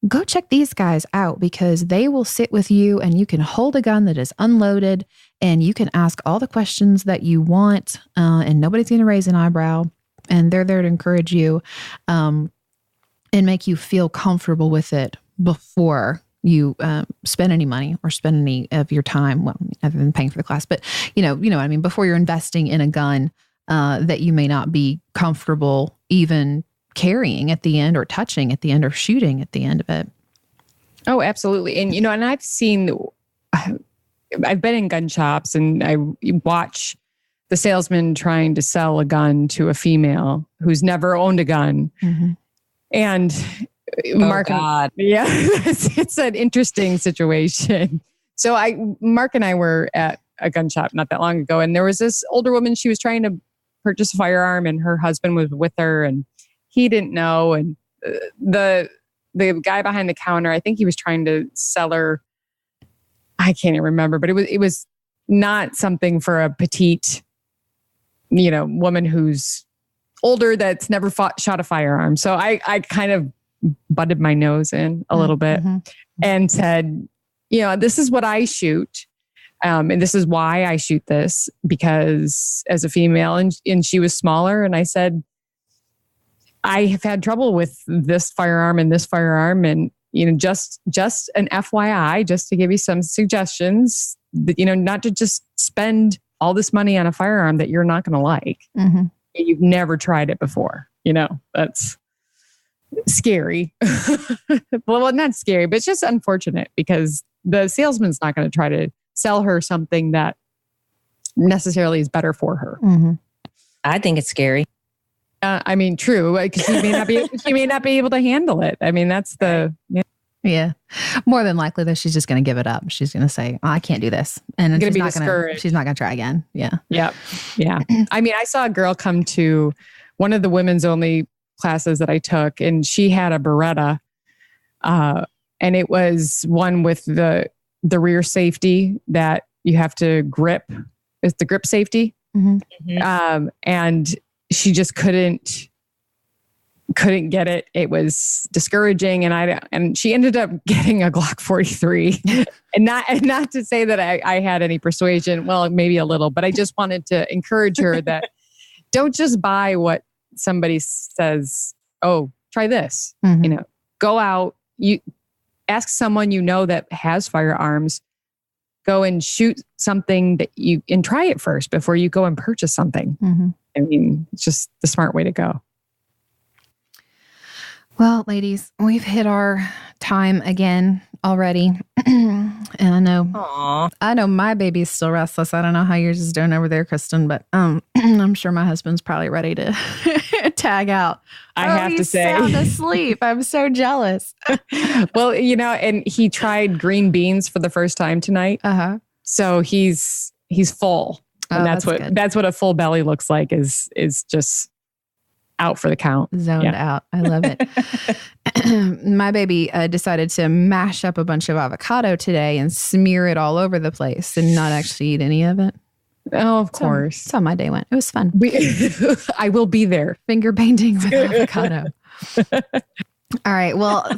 go check these guys out, because they will sit with you and you can hold a gun that is unloaded and you can ask all the questions that you want, and nobody's going to raise an eyebrow. And they're there to encourage you and make you feel comfortable with it before you spend any money or spend any of your time, well, other than paying for the class, but you know what I mean, before you're investing in a gun that you may not be comfortable even carrying at the end, or touching at the end, or shooting at the end of it. Oh, absolutely. And, and I've been in gun shops, and I watch the salesman trying to sell a gun to a female who's never owned a gun. Mm-hmm. And Mark, yeah, it's an interesting situation. So Mark and I were at a gun shop not that long ago, and there was this older woman. She was trying to purchase a firearm, and her husband was with her, and he didn't know. And the guy behind the counter, I think he was trying to sell her, I can't even remember, but it was not something for a petite, woman who's older that's never shot a firearm. So I kind of butted my nose in a little bit and said, this is what I shoot. And this is why I shoot this, because as a female and she was smaller, and I said, I have had trouble with this firearm and this firearm. And, just an FYI, just to give you some suggestions that, not to just spend all this money on a firearm that you're not going to like. Mm-hmm. You've never tried it before. That's scary. Well, not scary, but it's just unfortunate because the salesman's not going to try to sell her something that necessarily is better for her. Mm-hmm. I think it's scary. True, because she may not be able to handle it. That's the yeah. More than likely, though, she's just going to give it up. She's going to say, "Oh, I can't do this," and then she's not going to try again. Yeah. Yeah. Yeah. I saw a girl come to one of the women's only classes that I took, and she had a Beretta, and it was one with the rear safety that you have to grip. It's the grip safety, and she just couldn't get it. It was discouraging, and she ended up getting a Glock 43. and not to say that I had any persuasion. Well, maybe a little, but I just wanted to encourage her that don't just buy what somebody says. Oh, try this. Mm-hmm. Go out. You ask someone that has firearms. Go and shoot something and try it first before you go and purchase something. Mm-hmm. It's just the smart way to go. Well, ladies, we've hit our time again already. And I know my baby's still restless. I don't know how yours is doing over there, Christen, but I'm sure my husband's probably ready to tag out. I have to say, he's sound asleep. I'm so jealous. Well, and he tried green beans for the first time tonight. Uh-huh. So he's full. And that's what a full belly looks like is just out for the count. Zoned out. I love it. My baby decided to mash up a bunch of avocado today and smear it all over the place and not actually eat any of it. Oh, of course. That's how my day went. It was fun. I will be there. Finger painting with avocado. All right. Well,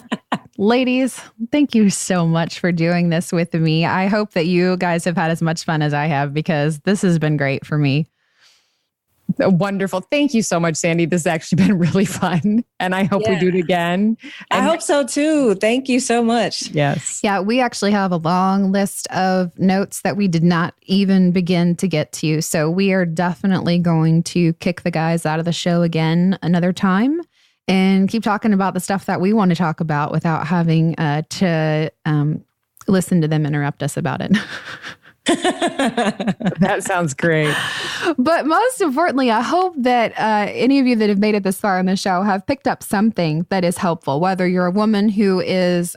ladies, thank you so much for doing this with me. I hope that you guys have had as much fun as I have because this has been great for me. Wonderful. Thank you so much, Sandy. This has actually been really fun. And I hope we do it again. I hope so too. Thank you so much. Yes. Yeah, we actually have a long list of notes that we did not even begin to get to. So we are definitely going to kick the guys out of the show again another time and keep talking about the stuff that we want to talk about without having to listen to them interrupt us about it. That sounds great. But most importantly, I hope that any of you that have made it this far in the show have picked up something that is helpful, whether you're a woman who is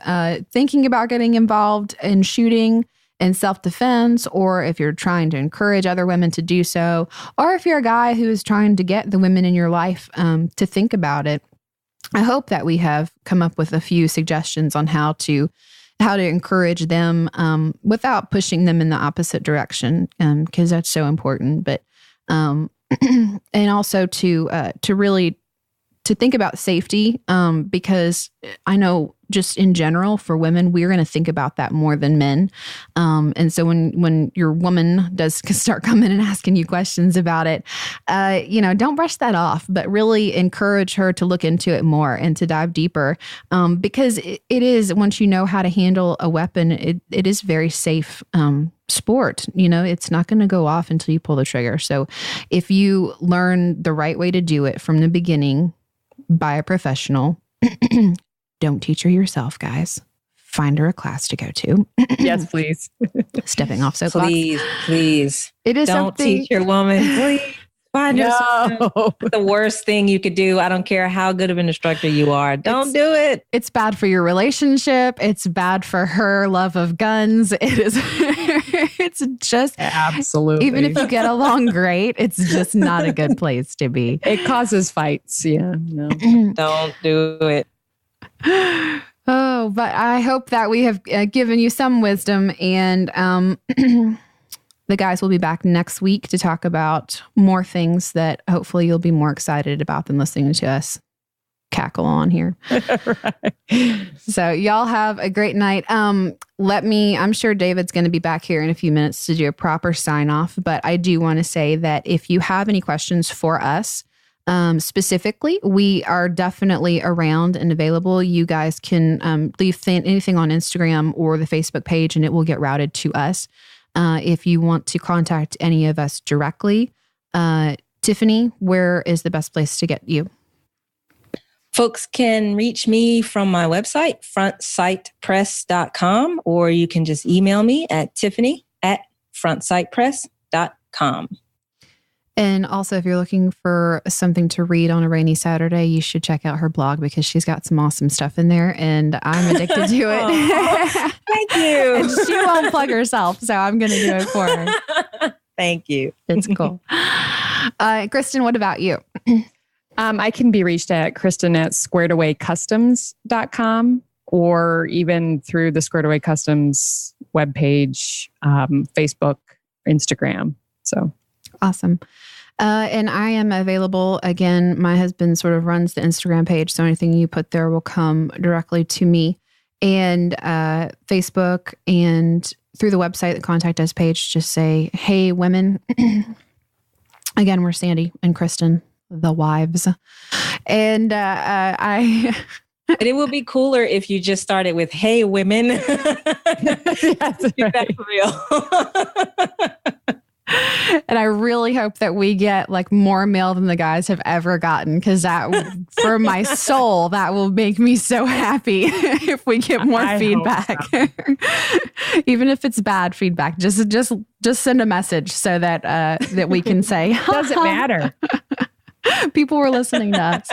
thinking about getting involved in shooting and self-defense, or if you're trying to encourage other women to do so, or if you're a guy who is trying to get the women in your life to think about it. I hope that we have come up with a few suggestions on how to encourage them without pushing them in the opposite direction, because that's so important. But and also to really to think about safety, because I know just in general for women, we're going to think about that more than men. And so when your woman does start coming and asking you questions about it, don't brush that off, but really encourage her to look into it more and to dive deeper. Because it is, once you know how to handle a weapon, it is very safe sport. It's not going to go off until you pull the trigger. So if you learn the right way to do it from the beginning by a professional, don't teach her yourself, guys. Find her a class to go to. Yes, please. Stepping off soapbox. Please. It is don't something. Teach your woman. Please. Find her the worst thing you could do. I don't care how good of an instructor you are. Don't do it. It's bad for your relationship. It's bad for her love of guns. It is. It's just absolutely. Even if you get along great, it's just not a good place to be. It causes fights. Yeah. No. Don't do it. Oh, but I hope that we have given you some wisdom, and the guys will be back next week to talk about more things that hopefully you'll be more excited about than listening to us cackle on here. Right. So y'all have a great night. I'm sure David's going to be back here in a few minutes to do a proper sign off, but I do want to say that if you have any questions for us, specifically, we are definitely around and available. You guys can leave anything on Instagram or the Facebook page and it will get routed to us. If you want to contact any of us directly, Tiffany, where is the best place to get you? Folks can reach me from my website, frontsightpress.com, or you can just email me at tiffany@frontsightpress.com. And also, if you're looking for something to read on a rainy Saturday, you should check out her blog because she's got some awesome stuff in there, and I'm addicted to it. Thank you. And she won't plug herself, so I'm going to do it for her. Thank you. It's cool. Christen, what about you? I can be reached at Christen@squaredawaycustoms.com or even through the Squared Away Customs webpage, Facebook, Instagram. So awesome. And I am available. Again, my husband sort of runs the Instagram page, so anything you put there will come directly to me. And Facebook and through the website, the Contact Us page, just say, "Hey, women." Again, we're Sandy and Christen, the wives. And But it would be cooler if you just started with, "Hey, women." That's right. For real. And I really hope that we get like more mail than the guys have ever gotten, because that, for my soul, that will make me so happy if we get more feedback. So. Even if it's bad feedback, just send a message so that that we can say, doesn't matter. People were listening to us.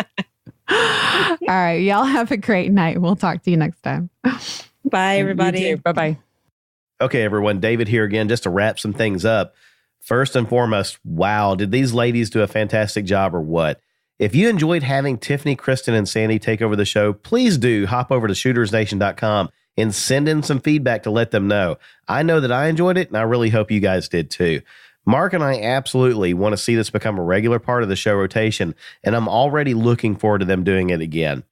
All right, y'all have a great night. We'll talk to you next time. Bye, everybody. Bye-bye. Okay, everyone. David here again, just to wrap some things up. First and foremost, wow, did these ladies do a fantastic job or what? If you enjoyed having Tiffany, Christen, and Sandy take over the show, please do hop over to shootersnation.com and send in some feedback to let them know. I know that I enjoyed it, and I really hope you guys did too. Mark and I absolutely want to see this become a regular part of the show rotation, and I'm already looking forward to them doing it again.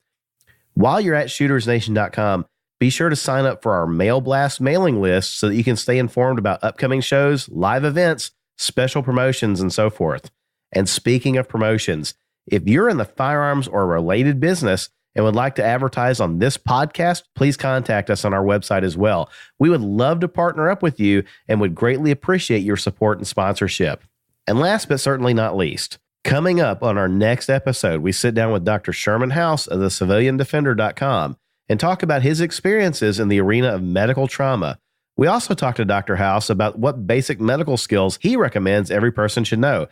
While you're at shootersnation.com, be sure to sign up for our Mail Blast mailing list so that you can stay informed about upcoming shows, live events, special promotions, and so forth. And speaking of promotions, if you're in the firearms or related business and would like to advertise on this podcast, please contact us on our website as well. We would love to partner up with you and would greatly appreciate your support and sponsorship. And last but certainly not least, coming up on our next episode, we sit down with Dr. Sherman House of the CivilianDefender.com and talk about his experiences in the arena of medical trauma. We also talk to Dr. House about what basic medical skills he recommends every person should know.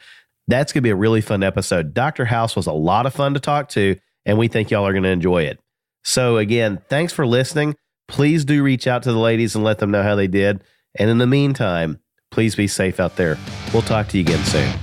That's going to be a really fun episode. Dr. House was a lot of fun to talk to, and we think y'all are going to enjoy it. So again, thanks for listening. Please do reach out to the ladies and let them know how they did. And in the meantime, please be safe out there. We'll talk to you again soon.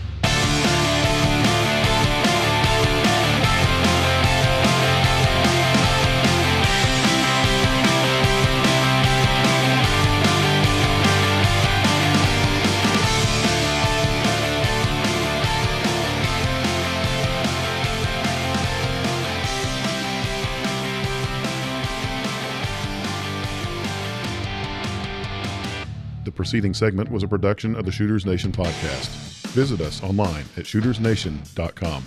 The preceding segment was a production of the Shooters Nation podcast. Visit us online at shootersnation.com.